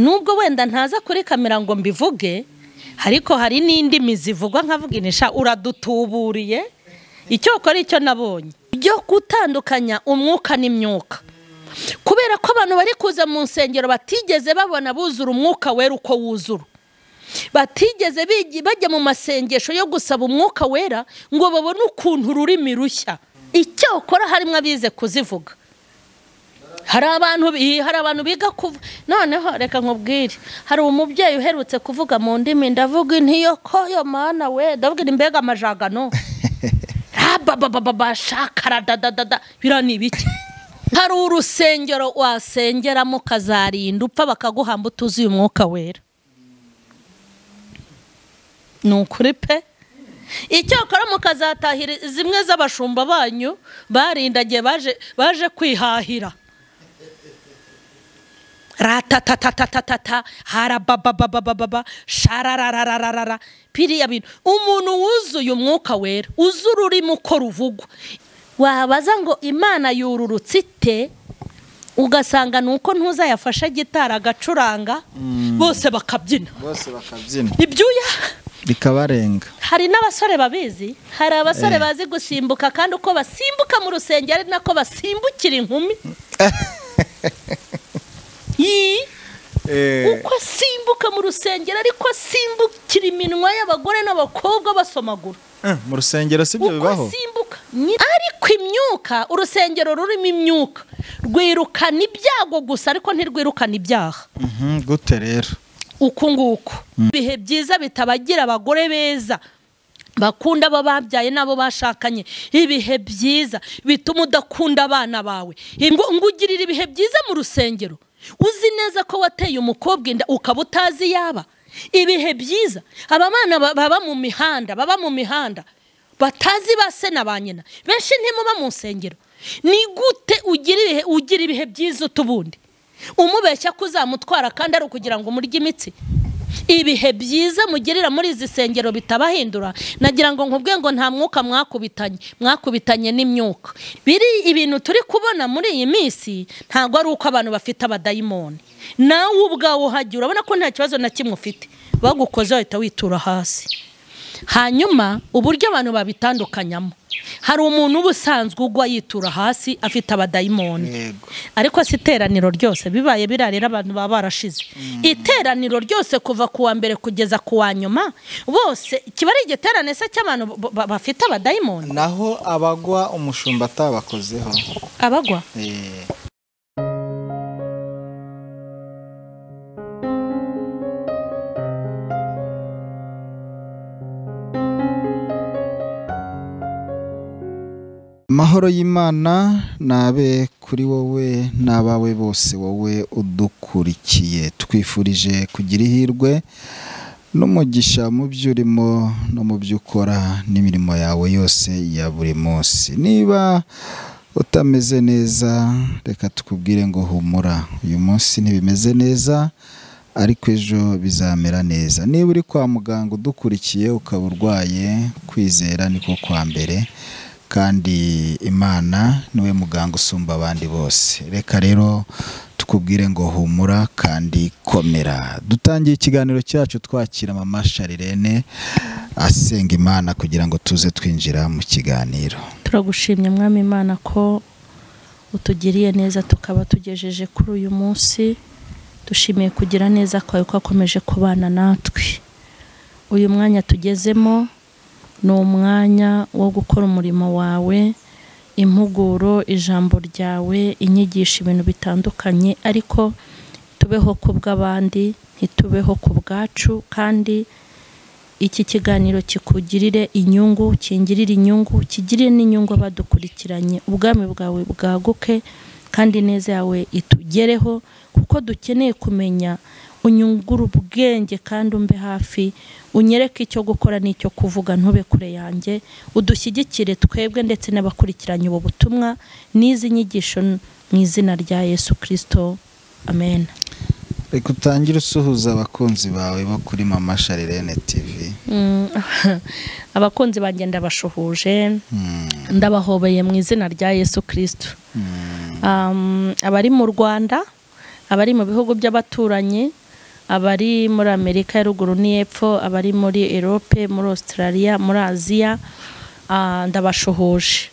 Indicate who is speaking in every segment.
Speaker 1: nubwo wenda ntaza kuri kamera ngo mbivuge ariko hari n'indi mizivugwa nkavuginisha uradutuburiye icyo ukora icyo nabonye byo gutandukanya umwuka n'imyuka kubera ko abantu bari kuza mu nsengero batigeze babona buzura umwuka wera uko wuzura batigeze bajya mu masengesho yo gusaba umwuka wera ngo babone ukuntu ururimi rushya icyo ukora harimo abize kuzivuga hari abantu biga kuvuga noneho reka nkubwire hari umubyeyi uherutse kuvuga mu ndimi ndavuga intiyo ko yo mana we ndavuga imbega amajagano shakara dadadada birani ibiki hari urusengero wasengeramo kazarinda upfa bakaguhamba utuzuye umwuka wera nukuri pe icyo akora mukazatahira zimwe z'abashumba banyu barindagiye baje kwihahira ratatatatata harabababababa shararararara piriya bintu umuntu wuzuye umwuka wera uzura urimo uko ruvugwa wabaza ngo Imana yururutse ite ugasanga nuko ntuzayafasha gitara agacuranga bose bakabyina ibyuya
Speaker 2: bikabarenga.
Speaker 1: hari n'abasore babizi hari abasore bazi gusimbuka kandi uko basimbuka mu rusengero ari nako basimbukira inkumi uko asimbuka mu rusengero ariko asimbukira iminwa y'abagore n'abakobwa basomagura
Speaker 2: mu rusengero sibyo bibaho
Speaker 1: ariko imyuka urusengero rurimo imyuka rwirukana ibyago gusa ariko ntirwirukana ibyaha
Speaker 2: gute rero
Speaker 1: uku nguku bihe byiza bitabagira abagore beza bakunda abo babyaye nabo bashakanye ibihe byiza bituma udakunda abana bawe ngo ugirire ibihe byiza mu rusengero uzi neza ko wateye umukobwa inda ukaba utazi yaba ibihe byiza abana baba mu mihanda batazi base na banyina benshi ntimuba mu nsengero ni gute ugira ibihe byiza utubundi umubeshya kuzamutwara kandi ari ukugira ngo umurye imitsi ibihe byiza mugirira muri izi sengero bitabahindura nagira ngo nkubwe ngo nta mwuka mwakubitanye n'imyuka biri ibintu turi kubona muri iyi minsi ntago ari uko abantu bafite abadayimoni nawe ubwawe uhajya urabona ko nta kibazo na kimwe ufite bagukoze wahita witura hasi hanyuma uburyo abantu babitandukanyamo hari umuntu ubusanzwe ugwa yitura hasi afite abadayimoni ariko si iteraniro ryose bibaye birarira abantu baba barashize iteraniro ryose kuva kuwa mbere kugeza kuwa nyuma bose kiba ari igiterane se cy'abantu bafite abadayimoni
Speaker 2: naho abagwa umushumba atabakozeho
Speaker 1: abagwa
Speaker 2: Mahoro y'Imana nabe kuri wowe n'abawe bose wowe udukurikiye twifurije kugira ihirwe n'umugisha mu byo urimo no mu byo ukora n'imirimo yawe yose ya buri munsi niba utameze neza reka tukubwire ngo humura uyu munsi ntibimeze neza ariko ejo bizamera neza niba uri kwa muganga udukurikiye ukaba urwaye kwizera niko kwa mbere kandi Imana niwe muganga usumba abandi bose reka rero tukubwire ngo humura kandi komera dutangiye ikiganiro cyacu twakira mama Charlene asenga Imana kugira ngo tuze twinjira mu kiganiro.
Speaker 1: Turagushimye mwami Imana ko utugiriye neza tukaba tugejeje kuri uyu munsi dushimiye kugira neza kwawe ko akomeje kubana natwe uyu mwanya tugezemo ni umwanya wo gukora umurimo wawe impuguro ijambo ryawe inyigisha ibintu bitandukanye ariko tubeho ku bw'abandi ntitubeho ku bwacu kandi iki kiganiro kikugirire inyungu kingirire inyungu kigirire n'inyungu abadukurikiranye ubwami bwawe bwaguke kandi neza yawe itugereho kuko dukeneye kumenya unyungura ubwenge kandi umbe hafi unyereke icyo gukora n'icyo kuvuga ntube kure yanjye udushyigikire twebwe ndetse n'abakurikiranye ubu butumwa n'izi nyigisho mu izina rya Yesu Kristo amen.
Speaker 2: Reka utangire usuhuza abakunzi bawe bo kuri mama Charlene TV.
Speaker 1: Abakunzi banjye ndabashuhuje ndabahobeye mu izina rya Yesu Kristo. Abari mu Rwanda abari mu bihugu by'abaturanyi abari muri Amerika ya ruguru n'epfo, abari muri Europe, muri Australia, muri Aziya, ndabashuhuje.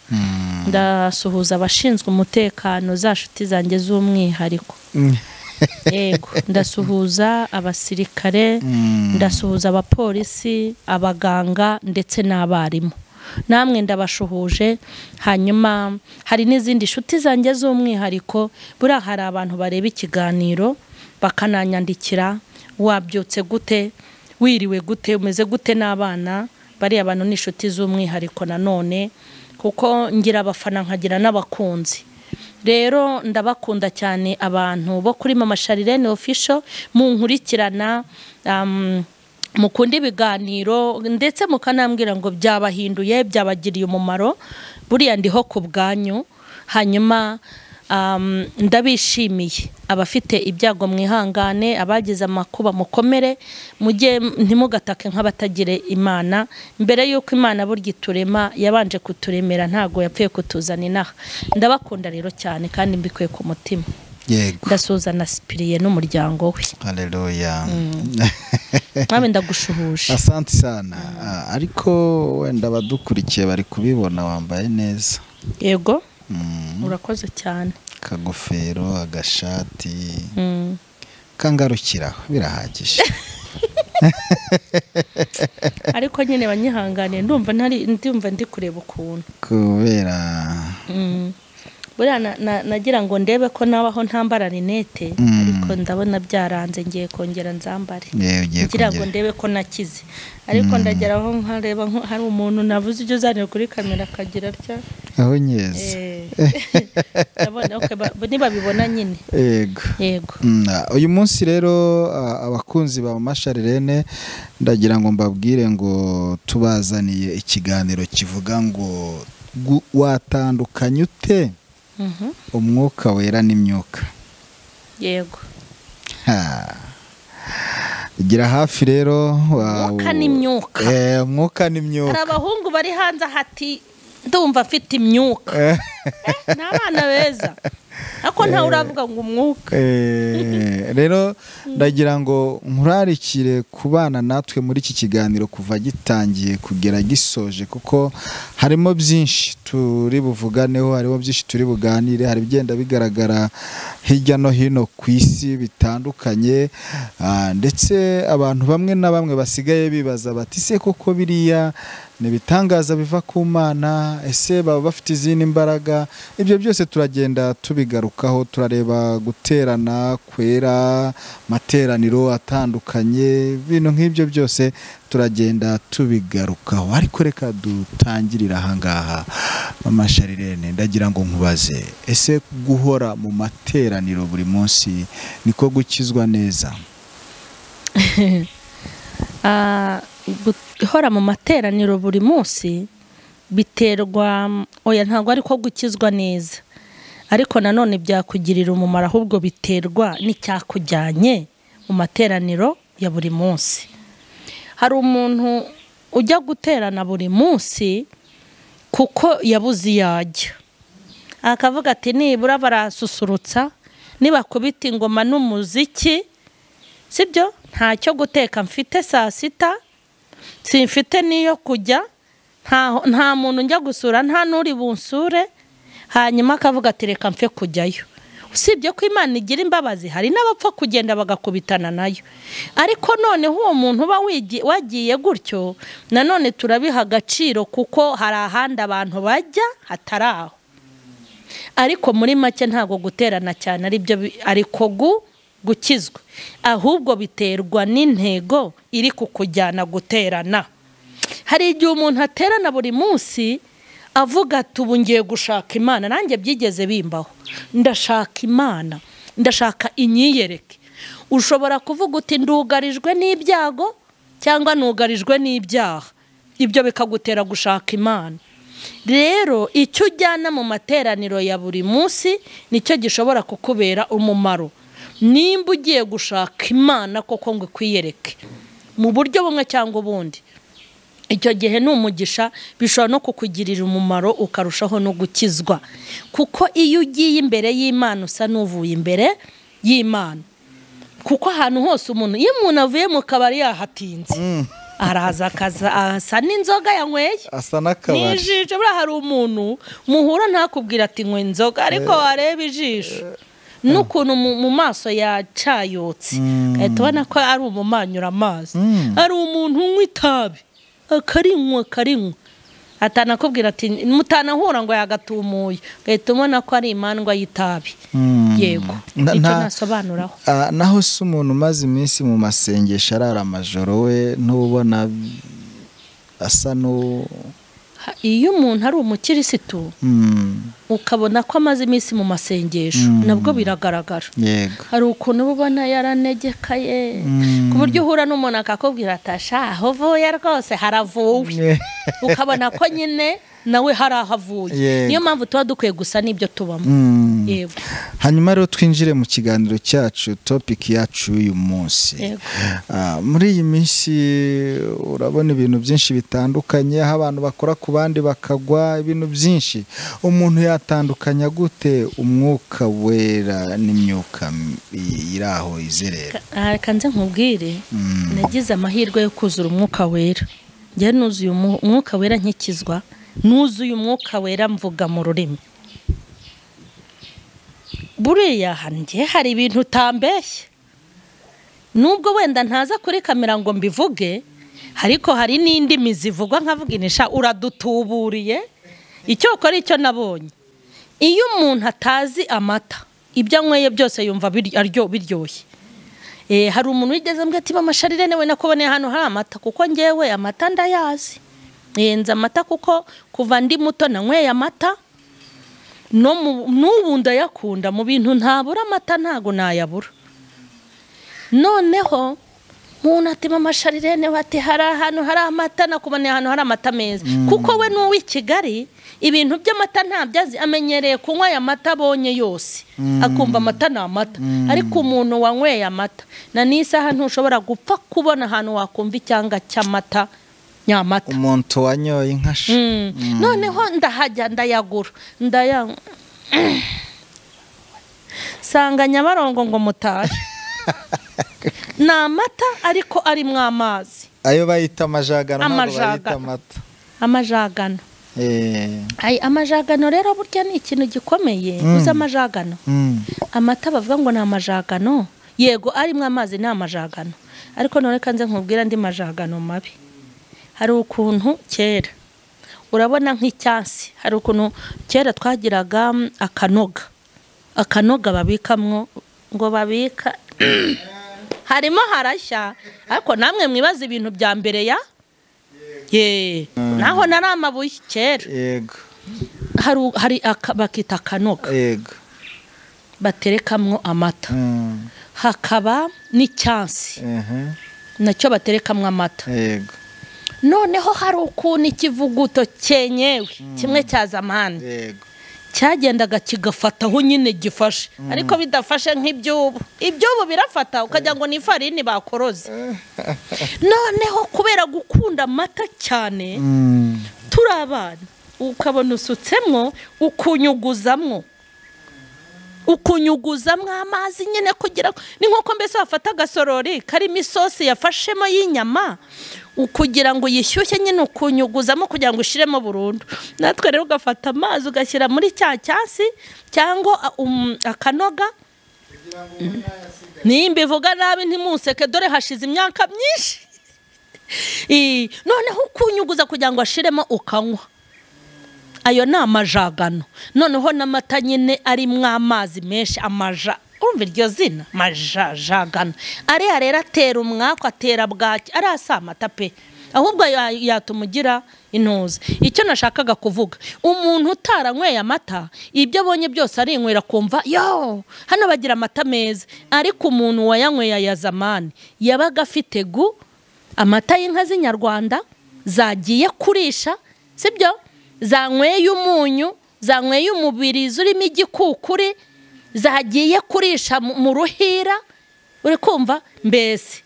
Speaker 1: Ndasuhuza abashinzwe umutekano za nshuti zanjye z'umwihariko. Yego, ndasuhuza abasirikare, ndasuhuza abapolisi, abaganga ndetse n'abarimu. Namwe ndabashuhuje. Hanyuma hari n'izindi nshuti zanjye z'umwihariko, buriya hari abantu bareba ikiganiro bakananyandikira, wabyutse gute, wiriwe gute, umeze gute n'abana. Bari abantu n'inshuti z'umwihariko nanone, kuko ngira abafana nkagira n'abakunzi. Rero ndabakunda cyane abantu bo kuri M.Charlene official, munkurikirana, mukunda ibiganiro ndetse mukanambwira ngo byabahinduye, byabagiriye umumaro. Buriya ndiho ku bwanyu. Hanyuma ndabishimiye. Abafite ibyago mwihangane, abagize amakuba mukomere, mujye ntimugatake nk'abatagire Imana. Mbere yuko Imana burya iturema yabanje kuturemera, ntago yapfuye kutuzana inaha. Ndabakunda rero cyane kandi mbikuye ku mutima.
Speaker 2: Yego.
Speaker 1: Ndasuhuza na Sipiriye n'umuryango we.
Speaker 2: Haleluya.
Speaker 1: Nawe ndagushuhuje.
Speaker 2: Asante sana. Ariko wenda badukurikiye bari kubibona wambaye neza.
Speaker 1: Yego. Urakoze cyane.
Speaker 2: Kagofero, agashati, kangarukiraho birahagije.
Speaker 1: Ariko nyine banyihangane, ndumva ndi kureba ukuntu.
Speaker 2: Kubera
Speaker 1: buriya nagira ngo ndebe ko nabaho ntambara rinete, ariko ndabona byaranze, ngiye kongera nzambare. Ngira ngo ndebe ko nakize, ariko ndageraho nkareba hari umuntu navuze ibyo uzanira kuri kamera akagira atya.
Speaker 2: Aho nyeze.
Speaker 1: Ndabona niba bibona nyine. Yego.
Speaker 2: Uyu munsi rero abakunzi ba M.Charlene ndagira ngo mbabwire ngo tubazaniye ikiganiro kivuga ngo watandukanye ute umwuka wera n'imyuka.
Speaker 1: Yego.
Speaker 2: Gira hafi rero.
Speaker 1: Umwuka n'imyuka.
Speaker 2: Umwuka n'imyuka.
Speaker 1: Hari abahungu bari hanze hati ndumva afite imyuka. N'abana beza. Ako nta uravuga ngo umwuka.
Speaker 2: Rero ndagira ngo nkurarikire kubana natwe muri iki kiganiro kuva gitangiye kugera gisoje, kuko harimo byinshi turi buvuganeho, harimo byinshi turi buganire, hari bigenda bigaragara hirya no hino ku isi bitandukanye, ndetse abantu bamwe na bamwe basigaye bibaza bati se koko biriya nibitangaza biva ku Mana, ese baba bafite izindi mbaraga? Ibyo byose turagenda tubigarukaho, turareba guterana kwera, materaniro atandukanye, ibintu nk'ibyo byose turagenda tubigarukaho. Ariko reka dutangirira ahangaha. M.Charlene, ndagira ngo nkubaze, ese guhora mu materaniro buri munsi niko gukizwa neza?
Speaker 1: Guhora mu materaniro buri munsi biterwa, oya ntabwo ari ko gukizwa neza, ariko nanone byakugirira umumaro, ahubwo biterwa n'icyakujyanye mu materaniro ya buri munsi. Hari umuntu ujya guterana buri munsi kuko yabuze yajya, akavuga ati nibura barasusurutsa, nibakubita ingoma n'umuziki, sibyo ntacyo guteka mfite saa sita, simfite niyo kujya, nta muntu njya gusura, nta nuri bunsure, hanyuma akavuga ati reka mfe kujyayo. Usibye ko Imana igira imbabazi, hari n'abapfa kugenda bagakubitana nayo, ariko none uwo muntu uba wagiye gutyo, nanone turabiha agaciro, kuko hari ahandi abantu bajya hatari aho. Ariko muri make ntago guterana cyane ari byo ariko gukizwa, ahubwo biterwa n'intego iri kukujyana guterana. Hari igihe umuntu aterana buri munsi avuga ati ubu ngiye gushaka Imana. Nanjye byigeze bimbaho, ndashaka Imana, ndashaka inyiyereke. Ushobora kuvuga uti ndugarijwe n'ibyago cyangwa nugarijwe n'ibyaha, ibyo bikagutera gushaka Imana. Rero icyo ujyana mu materaniro ya buri munsi nicyo gishobora kukubera umumaro. Nimba ugiye gushaka Imana koko ngo kwiyereke mu buryo bumwe cyangwa ubundi, icyo gihe ni umugisha, bishobora no kukugirira umumaro, ukarushaho no gukizwa. Kuko iyo ugiye imbere y'Imana usa n'uvuye imbere y'Imana, kuko ahantu hose umuntu iyo umuntu avuye mu kabari yahatinze araza asa n'inzoga yanyweye
Speaker 2: asa n'akabari
Speaker 1: n'ijisho buriya hari umuntu muhura ntakubwira ati nywe inzoga ariko wareba ijisho n'ukuntu mu maso yacayotse ahita ubona ko ari umumanyura amazi ari umuntu unywa itabi akarinywa atanakubwira ati mutanahura ngo yagatumuye ugahita ubona ko ari imandwa y'itabi yego icyo nasobanuraho
Speaker 2: naho se umuntu umaze iminsi mu masengesho arara amajoro we ntubona asa
Speaker 1: iyo umuntu ari umukirisitu ukabona ko amaze iminsi mu masengesho nabwo biragaragara hari ukuntu ubona yaranegekaye ku buryo uhura n'umuntu akakubwira atasha aho uvuye rwose haravuwe ukabona ko nyine nawe hari aho avuye niyo mpamvu tuba dukwiye gusa n'ibyo tubamo yego
Speaker 2: hanyuma rero twinjire mu kiganiro cyacu topic yacu uyu munsi muri iyi minsi urabona ibintu byinshi bitandukanye aho abantu bakora ku bandi bakagwa ibintu byinshi umuntu yatandukanya gute umwuka wera n'imyuka iraho izerera
Speaker 1: kanze nkubwire nagize amahirwe yo kuzura umwuka wera njye nuzuye umwuka wera nkikizwa nuzuye umwuka wera mvuga mu rurimi buriya hanjye hari ibintu utambeshye nubwo wenda ntaza kuri kamera ngo mbivuge ariko hari n'indi mizivugwa nkavuginisha uradutuburiye icyo ukora icyo nabonye iyo umuntu atazi amata ibyo anyweye byose yumva biryoshye hari umuntu wigeze mbwa ati MaMcharlene we nakuboneye hano hari amata kuko ngewe amata ndayazi nzi amata kuko kuva ndi muto nanyweye amata n'ubu ndayakunda mu bintu ntabura amata ntago nayabura noneho umuntu ati MaMcharlene bati hari ahantu hari amata nakuboneye ahantu hari amata meza kuko we n'uw'i Kigali ibintu by'amata ntabyazi amenyereye kunywa aya mata abonye yose akumva amata ni amata ariko umuntu wanyweye amata na n'isaha ntushobora gupfa kubona ahantu wakumva icyanga cy'amata nyamata
Speaker 2: umuntu wanyoye inkashi
Speaker 1: noneho ndahajya ndayagura sanga Nyabarongo ngo mutaje ni amata ariko arimwo amazi
Speaker 2: ayo bayita amajagano ntabwo bayita amata
Speaker 1: amajagano amajagano rero burya ni ikintu gikomeye uzi amajagano amata bavuga ngo ni amajagano yego arimwo amazi ni amajagano ariko none kanze nkubwira andi majagano mabi hari ukuntu kera urabona nk'icyansi hari ukuntu kera twagiraga akanoga babikamwo ngo babika harimo harashya ariko namwe mwibaza ibintu bya mbere ya naho nari amabuye kera
Speaker 2: yego
Speaker 1: hari bakita akanoga
Speaker 2: yego
Speaker 1: baterekamwo amata hakaba n'icyansi nacyo baterekamwo amata
Speaker 2: yego
Speaker 1: noneho hari ukuntu ikivuguto cyenyewe kimwe cya zamani
Speaker 2: yego
Speaker 1: cyagendaga kigafataho nyine gifashe ariko bidafashe nk'ibyubu ibyubu birafata ukagira ngo ni ifarini bakoroze noneho kubera gukunda amata cyane turi abana ukabona usutsemwo ukunyuguzamwo amazi nyine kugira ni nk'uko mbese wafata agasorori karimo isosi yafashemo y'inyama ukugira ngo yishyushye nyine ukunyuguzamo kugira ngo ushiremo burundu natwe rero ugafata amazi ugashyira muri cya cyasi cyangwa akanoga nimba ivuga nabi ntimuseke dore hashize imyaka myinshi noneho ukunyuguza kugira ngo ashiremo ukanywa ayo ni amajagano noneho n'amata nyine arimwo amazi menshi urumva iryo zina majagano ariya rero atera umwaka atera bwaki arasa amata pe ahubwo yatumugira intuza icyo nashakaga kuvuga umuntu utaranyweye amata ibyo abonye byose arinywera kumva yo hano bagira amata meza ariko umuntu wayanyweye aya zamani yabaga afite amata y'inka z'inyarwanda zagiye kurisha sibyo zanyweye umunyu zanyweye umubirizi urimo igikukuri zagiye kurisha mu ruhira uri kumva mbese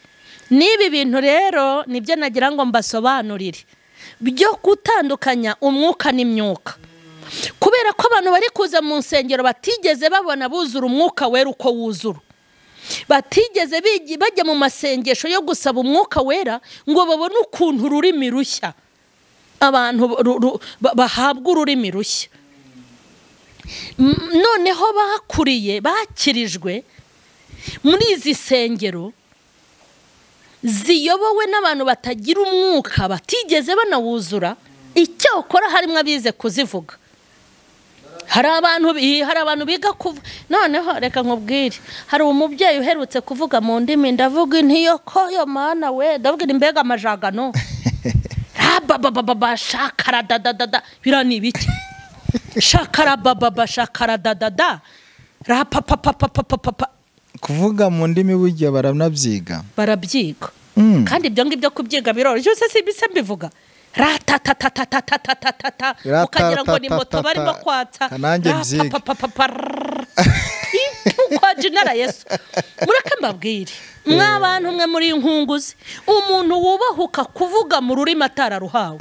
Speaker 1: n'ibi bintu rero nibyo nagira ngo mbasobanurire byo gutandukanya umwuka n'imyuka kubera ko abantu bari kuza mu nsengero batigeze babona buzura umwuka wera uko wuzura batigeze bajya mu masengesho yo gusaba umwuka wera ngo babone ukuntu ururimi rushya abantu bahabwa ururimi rushya. Noneho bakuriye bakirijwe muri izi sengero ziyobowe n'abantu batagira umwuka batigeze banawuzura. Icyakora harimo abize kuzivuga. Hari abantu biga kuvuga. Noneho reka nkubwire, hari umubyeyi uherutse kuvuga mu ndimi, ndavuga ntiyo ko yo mana we, ndavuga imbega amajagano shakara dadadada birani ibiki shakara baba shakara dadada rapapapapapapa.
Speaker 2: Kuvuga mu ndimi burya barabyiga kandi ibyo ngibyo kubyiga biroroshye. Cyose si bise mbivuga ratatatatatatatata ukagira ngo ni moto barimo kwatsa nanjye byiga
Speaker 1: kwa jinara Yesu. Mureke mbabwire mw'abantu mwe muri inkunguzi, umuntu wubahuka kuvuga mu rurimi atararuhawe,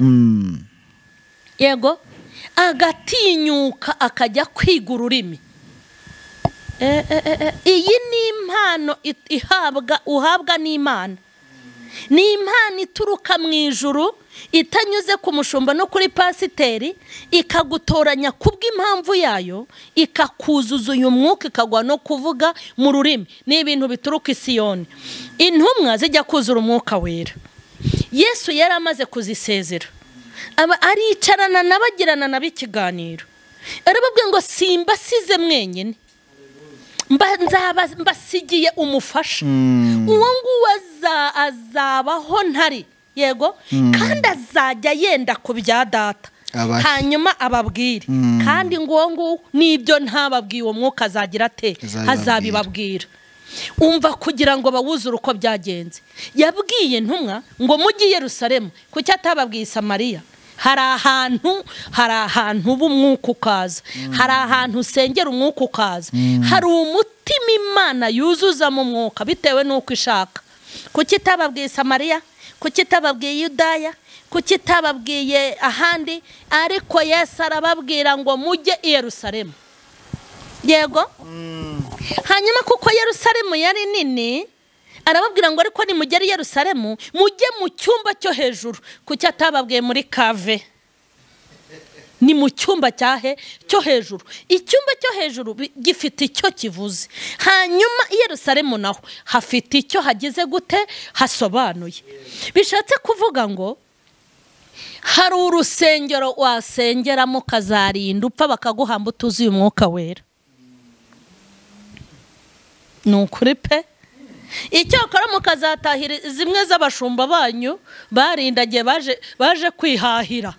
Speaker 1: yego agatinyuka akajya kwiga ururimi. Iyi ni impano uhabwa n'Imana. Ni impano ituruka mu ijuru itanyuze ku mushumba no kuri pasiteri, ikagutoranya kubw'impamvu yayo, ikakuzuza uyu mwuka, ikagwa no kuvuga mu rurimi. Ni ibintu bituruka Isiyoni. Intumwa zijya kuzura umwuka wera, Yesu yari amaze kuzisezera, aricarana n'abagirana nabo ikiganiro, arababwira ngo simbasize mwenyine, mbasigiye umufasha. Uwo nguwo azabaho ntari, yego, kandi azajya yenda ku bya data, hanyuma ababwire. Kandi ngo nibyo ntababwiye uwo mwuka azagira ate, azabibabwira. Umva kugira ngo bawuzure uko byagenze. Yabwiye intumwa ngo mujye i Yerusalemu, kuki atababwiye Samariya? Hari ahantu b'umwuka ukaza, hari ahantu usengera umwuka ukaza, hari umutima Imana yuzuza mu mwuka bitewe n'uko ishaka. Kuki itababwiye Samariya? Kuki itababwiye Yudaya? Kuki itababwiye ahandi? Ariko Yesu arababwira ngo mujye i Yerusalemu, yego. Hanyuma kuko Yerusalemu yari nini, arababwira ngo ariko nimugera i Yerusalemu mujye mu cyumba cyo hejuru. Kuki atababwiye muri kave? Ni mu cyumba cyo hejuru. Icyumba cyo hejuru gifite icyo kivuze. Hanyuma i Yerusalemu naho hafite icyo hagize gute, hasobanuye. Bishatse kuvuga ngo hari urusengero wasengeramo kazarinda upfa bakaguhamba utuzuye umwuka wera. Nukuri pe. Icyakora mukazatahira zimwe z'abashumba banyu barindagiye baje kwihahira.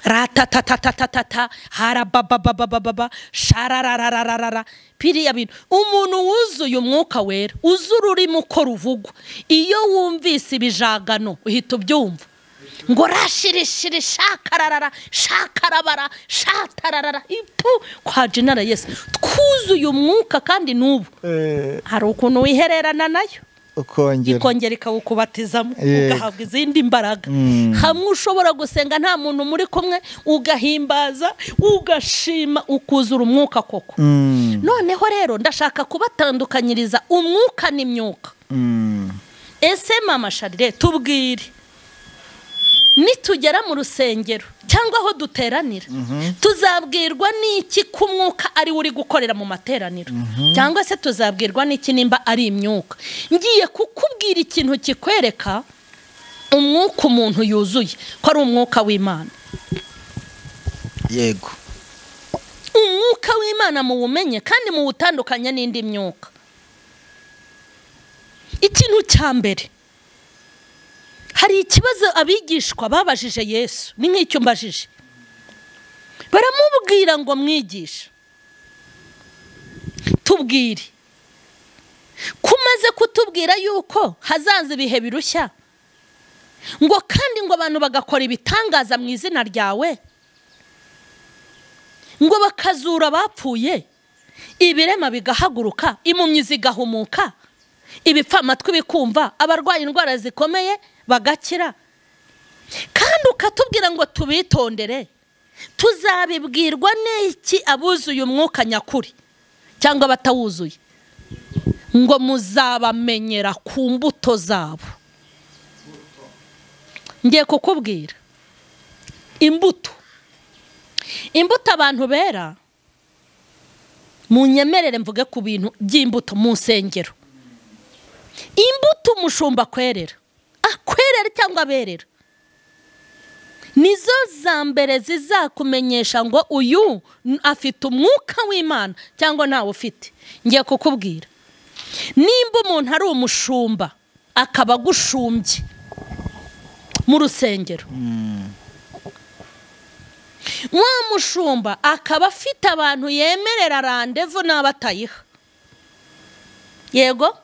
Speaker 1: Ratatatatata harabababababa sharararararara piriya bintu. Umuntu wuzuye umwuka wera, uzura urimo uko ruvugwa, iyo wumvise ibijagano uhita ubyumva ngo rashirishiri shakararara shakarabara shatararara ipu kwa jinara Yesu. Twuzuye umwuka kandi n'ubu hari ukuntu wihererana nayo ikongera ikawukubatizamo ugahabwa izindi mbaraga. Hamwe ushobora gusenga nta muntu muri kumwe, ugahimbaza ugashima ukuzura umwuka koko. Noneho rero ndashaka kubatandukanyiriza umwuka n'imyuka. Ese mama Charlene tubwire, nitugera mu rusengero cyangwa aho duteranira tuzabwirwa n'iki ko umwuka ari uri gukorera mu materaniro, cyangwa se tuzabwirwa n'iki nimba ari imyuka? Ngiye kukubwira ikintu kikwereka umwuka umuntu yuzuye ko ari umwuka w'Imana.
Speaker 2: Yego,
Speaker 1: umwuka w'Imana muwumenye kandi muwutandukanye n'indi myuka. Ikintu cya mbere, hari ikibazo abigishwa babajije Yesu, ni nk'icyo mbajije. Baramubwira ngo mwigisha, tubwire kumaze kutubwira yuko hazaza ibihe birushya, ngo kandi ngo abantu bagakora ibitangaza mu izina ryawe, ngo bakazura abapfuye, ibirema bigahaguruka, impumyi zigahumuka, ibipfa amatwi bikumva, abarwaye indwara zikomeye bagakira, kandi ukatubwira ngo tubitondere. Tuzabibwirwa n'iki abuzuye umwuka nyakuri? cyangwa batawuzuye ngo muzabamenyera ku mbuto zabo. Ngiye kukubwira imbuto abantu bera, munyemerere mvuge ku bintu by'imbuto mu nsengero. Imbuto umushumba akwerera cyangwa aberera nizo za mbere zizakumenyesha ngo uyu afite umwuka w'Imana cyangwa ntawe ufite. Ngiye kukubwira, nimba umuntu ari umushumba akaba agushumbye mu rusengero, wa mushumba akaba afite abantu yemerera randevu n'abatayiha, yego,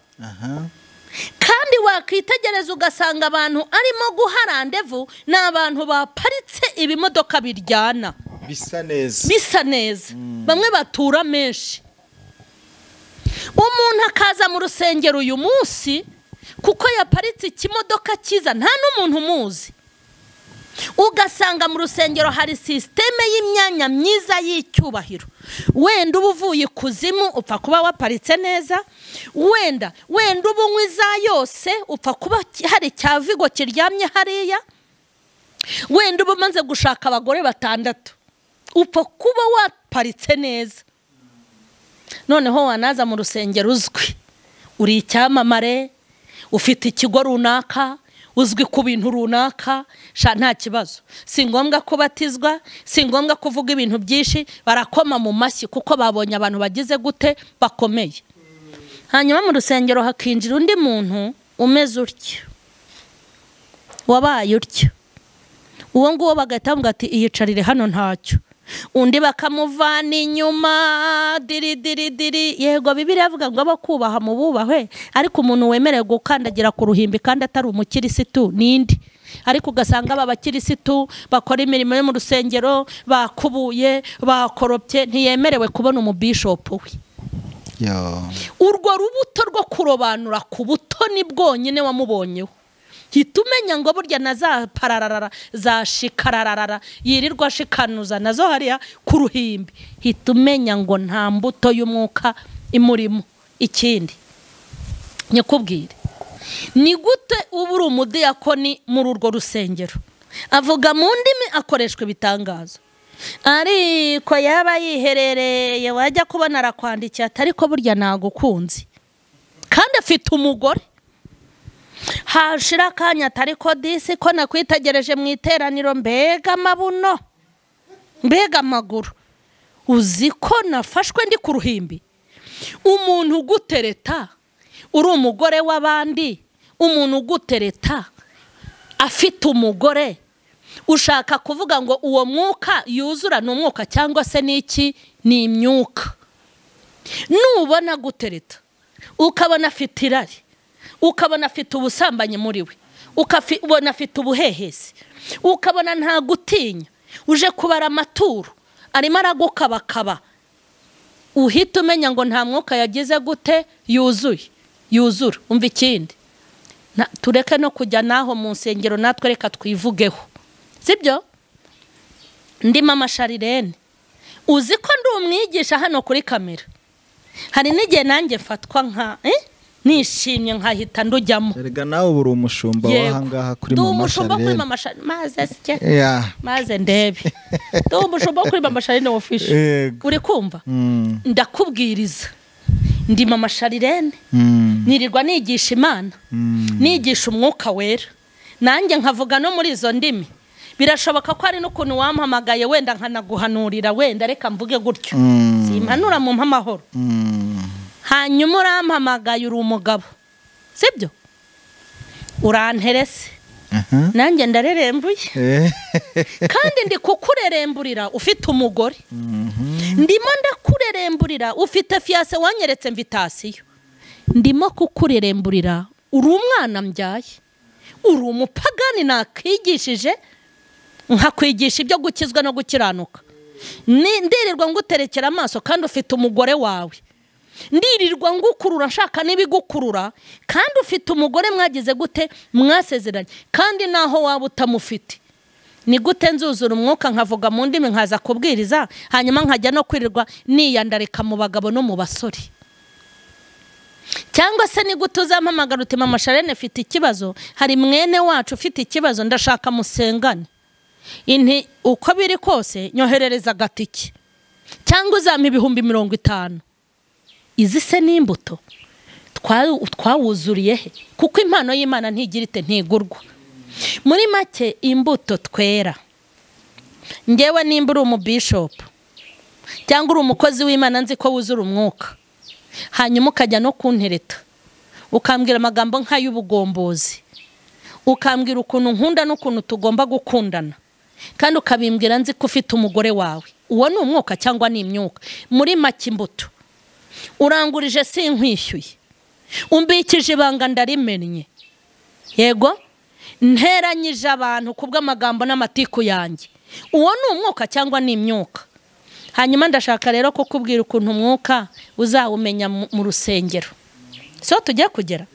Speaker 1: kandi wakwitegereza ugasanga abantu arimo guha randevu n'abantu baparitse ibimodoka biryana bisa neza, bamwe batura menshi. Umuntu akaza mu rusengero uyu munsi kuko yaparitse ikimodoka cyiza, nta n'umuntu umuzi. Ugasanga mu rusengero hari systeme y'imyanya myiza y'icyubahiro. Wenda uba uvuye ikuzimu upfa kuba waparitse neza, wenda uba unywiza yose upfa kuba hari cyavigo kiryamye hariya, wenda uba umaze gushaka abagore 6 upfa kuba waparitse neza. Noneho wanaza mu rusengero uzwi, uri icyamamare, ufite ikigo runaka, uzwi ku bintu runaka, nta kibazo. Si ngombwa kubatizwa, si ngombwa kuvuga ibintu byinshi, barakoma mu mashyi kuko babonye abantu bagize gute bakomeye. Hanyuma mu rusengero hakinjira undi muntu umeze utyo, wabaye utyo, uwo nguwo bagahita bavuga ati iyicarire hano ntacyo. Undi bakamuvana inyuma diri. Yego Bibiliya avuga ngo abakubaha mu bubahwe, ariko umuntu wemerewe gukandagira ku ruhimbi kandi atari umukirisitu nindi. Ariko ugasanga aba bakirisitu bakora imirimo yo mu rusengero, bakubuye, bakoropye, ntiyemerewe kubona umubishopu we. Urwo rubuto rwo kurobanura ku butoni bwonyine wamubonyeho, hitumenya ngo burya nazapararara zashikararara yirirwa shikanuza nazo hariya ku ruhimbi, hitumenya ngo nta mbuto y'umwuka imurimo. Ikindi nyakubwire, ni gute uburi umudiyakoni muri urwo rusengero avuga mu ndimi, akoreshwa ibitangazo, ariko yaba yiherereye wajya kubona arakwandikiye atari ko burya nagukunze, kandi afite umugore. Hashira akanya atari ko disi ko nakwitegereje mu iteraniro, mbega amabuno, mbega amaguru, uzi ko nafashwe ndi ku ruhimbi. Umuntu ugutereta uri umugore w'abandi, umuntu ugutereta afite umugore, ushaka kuvuga ngo uwo mwuka yuzura ni umwuka cyangwa se n'iki? Ni imyuka. Nubona gutereta ukabona afite irari, ukabona afite ubusambanyi muri we, ukabona afite ubuhehesi, ukabona nta gutinya, uje kubara amaturo arimo aragukabakaba, uhita umenya ngo nta mwuka yagize gute yuzura. Umva ikindi, tureke no kujya naho mu nsengero, natwe reka twivugeho, sibyo? Ndi M.Charlene, uzi ko ndi umwigisha hano kuri kamera. Hari n'igihe nanjye mfatwa nka nishimye nkahita ndujyamo.
Speaker 2: Erega nawe uri umushumba wahangaha kuri
Speaker 1: M.Charlene. Maze ndebe. Ndi umushumba kuri M.Charlene official. Uri kumva? Ndakubwiriza. Ndi M.Charlene. Nirirwa nigisha Imana. Nigisha umwuka wera. Nanjye nkavuga no muri izo ndimi. Birashoboka ko ari n'ukuntu wampamagaye wenda nkanaguhanurira, wenda reka mvuge gutyo. Simpanura mu mpamahoro. Hanyuma urampamagaye uri umugabo, sibyo? Uranterese, nanjye ndarerembuye, kandi ndi kukureremburira ufite umugore, ndimo ndakureremburira ufite fiase wanyeretse invitation, ndimo kukureremburira uri umwana mbyaye, uri umupagani nakigishije, nkakwigisha ibyo gukizwa no gukiranuka. Ndirirwa nguterekera amaso kandi ufite umugore wawe, ndirirwa ngukurura nshaka n'ibigukurura kandi ufite umugore mwagize gute mwasezeranye, kandi naho waba utamufite ni gute nzuzura umwuka nkavuga mu ndimi nkaza kubwiriza hanyuma nkajya no kwirirwa niyandarika mu bagabo no mu basore? Cyangwa se ni gute uzampamagara uti mama Charlene mfite ikibazo, hari mwene wacu ufite ikibazo, ndashaka musengane, inti uko biri kose nyoherereza agatike cyangwa uzampa 50,000. Izi se ni imbuto twawuzuriye he? Kuko impano y'Imana ntigira ite ntigurwa. Muri make imbuto twera, ngewe nimba uri umubishop cyangwa uri umukozi w'Imana nzi ko wuzura umwuka, hanyuma ukajya no kuntereta ukambwira amagambo nk'ay'ubugombozi, ukambwira ukuntu nkunda n'ukuntu tugomba gukundana, kandi ukabimbwira nzi ko ufite umugore wawe, uwo ni umwuka cyangwa ni imyuka? Muri make imbuto urangurije sinkwishyuye, umbikije ibanga ndarimennye, yego nteranyije abantu kubw'amagambo n'amatiku yanjye, uwo ni umwuka cyangwa ni imyuka? Hanyuma ndashaka rero ko kubwira ukuntu umwuka uzawumenya mu rusengero. So tujya kugera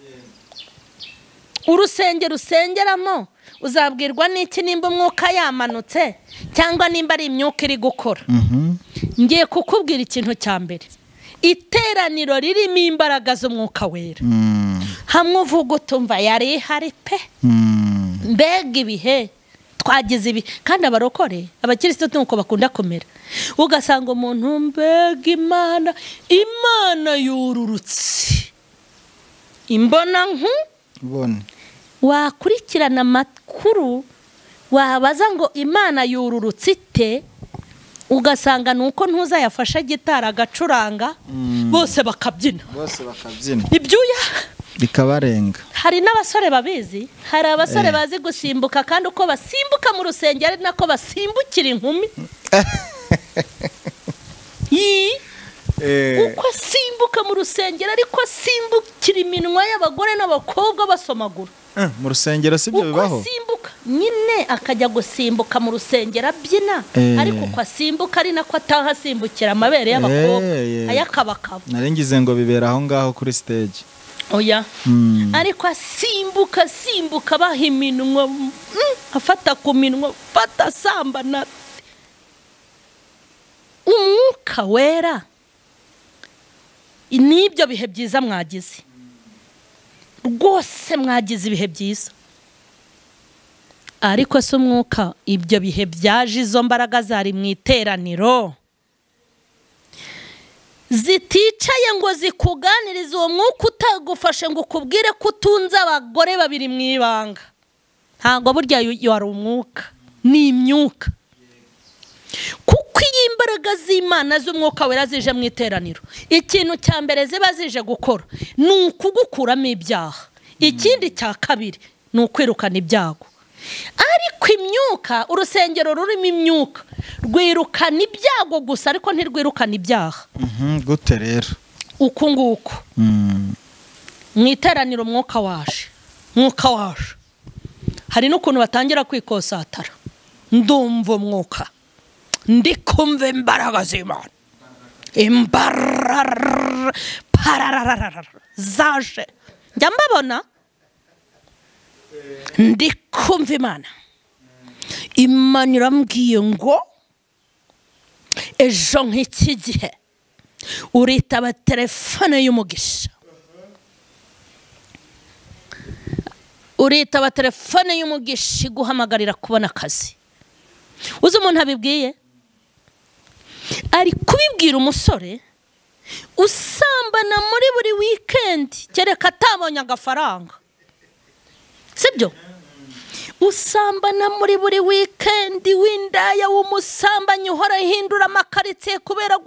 Speaker 1: urusengero usengeramo uzabwirwa n'iki nimba umwuka yamanutse cyangwa nimba ari imyuka iri gukora? Ngiye kukubwira ikintu cya mbere, iteraniro ririmo imbaraga z'umwuka wera. Hamwe uvuga utumva yari ihari pe, mbega ibihe twagize ibi. Kandi abarokore abakristo nuko bakunda komera, ugasanga umuntu mbega Imana yururutse, imbona
Speaker 2: bone
Speaker 1: wakurikirana amakuru wabaza ngo Imana yururutse ite, ugasanga nuko ntuzayafasha gitara agacuranga bose bakabyina ibyuya
Speaker 2: bikabarenga.
Speaker 1: Hari n'abasore babizi, hari abasore bazi gusimbuka, kandi uko basimbuka mu rusengero ari nako basimbukira inkumi. Uko asimbuka mu rusengero ariko asimbukira iminwa y'abagore n'abakobwa basomagura
Speaker 2: mu rusengero. Sibyo bibaho?
Speaker 1: Uko asimbuka nyine akajya gusimbuka mu rusengero abyina, ariko uko asimbuka ari nako ataha asimbukira amabere y'abakobwa ayakabakaba.
Speaker 2: Narengize ngo bibera aho ngaho kuri stage.
Speaker 1: Oya, ariko asimbuka baha iminwa, afata ku minwa, fata sambana. Umwuka wera nibyo bihe byiza mwagize, rwose mwagize ibihe byiza. Ariko se umwuka ibyo bihe byaje, izo mbaraga zari mu iteraniro, ziticaye ngo zikuganirize uwo mwuka utagufashe ngo ukubwire ko utunze abagore babiri mu ibanga. Ntabwo burya yari umwuka, ni imyuka. Kuko iyi imbaraga z'Imana z'umwuka wera zije mu iteraniro, ikintu cya mbere ziba zije gukora ni ukugukuramo ibyaha. Ikindi cya kabiri ni ukwirukana ibyago. Ariko imyuka, urusengero rurimo imyuka rwirukana ibyago gusa, ariko ntirwirukana ibyaha.
Speaker 2: Gute rero?
Speaker 1: Uku nguku mu iteraniro umwuka waje, hari n'ukuntu batangira kwikosatara. Ndumva umwuka, ndikumva imbaraga z'Imana, zaje, njya mbabona ndikumva Imana irambwiye ngo ejo nk'iki gihe uritaba telefone y'umugisha, uritaba telefone y'umugisha iguhamagarira kubona akazi. Uzi umuntu abibwiye? Ari kubibwira umusore usambana muri buri weekend kereka atabonye agafaranga. Sibyo? Usambana muri buri weekend, windaya w'umusambanyi uhora hindura amakaritsiye kubera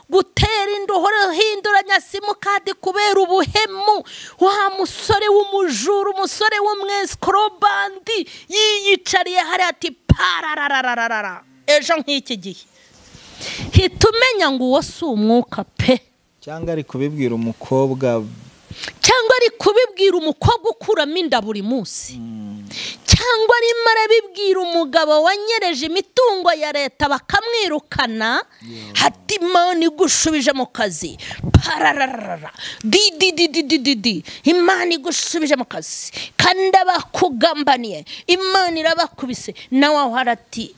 Speaker 1: gutera inda, uhora hindura nyasimukadi kubera ubuhemu. Wa musore w'umujuru, umusore w'umweskrobandi yiyicariye hari ati pararararara. Ejo nk'iki gihe hita umenya ngo uwo si umwuka pe.
Speaker 2: Cyangwa ari kubibwira umukobwa,
Speaker 1: cyangwa ari kubibwira umukobwa ukuramo inda buri munsi, cyangwa cyangwa arimo arabibwira umugabo wanyereje imitungo ya leta bakamwirukana, hati Imana igushubije mu kazi, parararara di Imana igushubije mu kazi, kandi abakugambaniye Imana irabakubise, nawe aho harati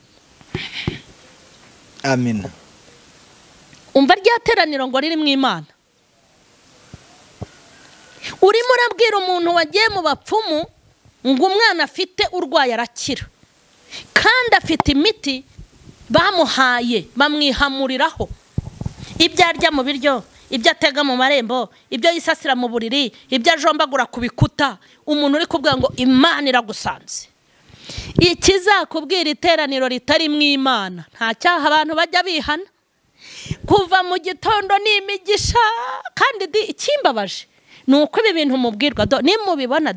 Speaker 2: amina.
Speaker 1: Umva ryateraniro ngo riri mu Imana. Urimo urabwira umuntu wagiye mu bapfumu ngo umwana afite urwaye arakira, kandi afite imiti bamuhaye bamwihamuriraho, ibyo arya mu biryo, ibyo atega mu marembo, ibyo yisasira mu buriri, ibyo ajombagura ku bikuta. Umuntu uri kubwira ngo Imana iragusanze. Ikizakubwira iteraniro ritari mu Imana, nta cyaha abantu bajya bihana. Kuva mu gitondo ni imigisha, kandi ikimbabaje nuko ibi bintu mubwirwa nimubibona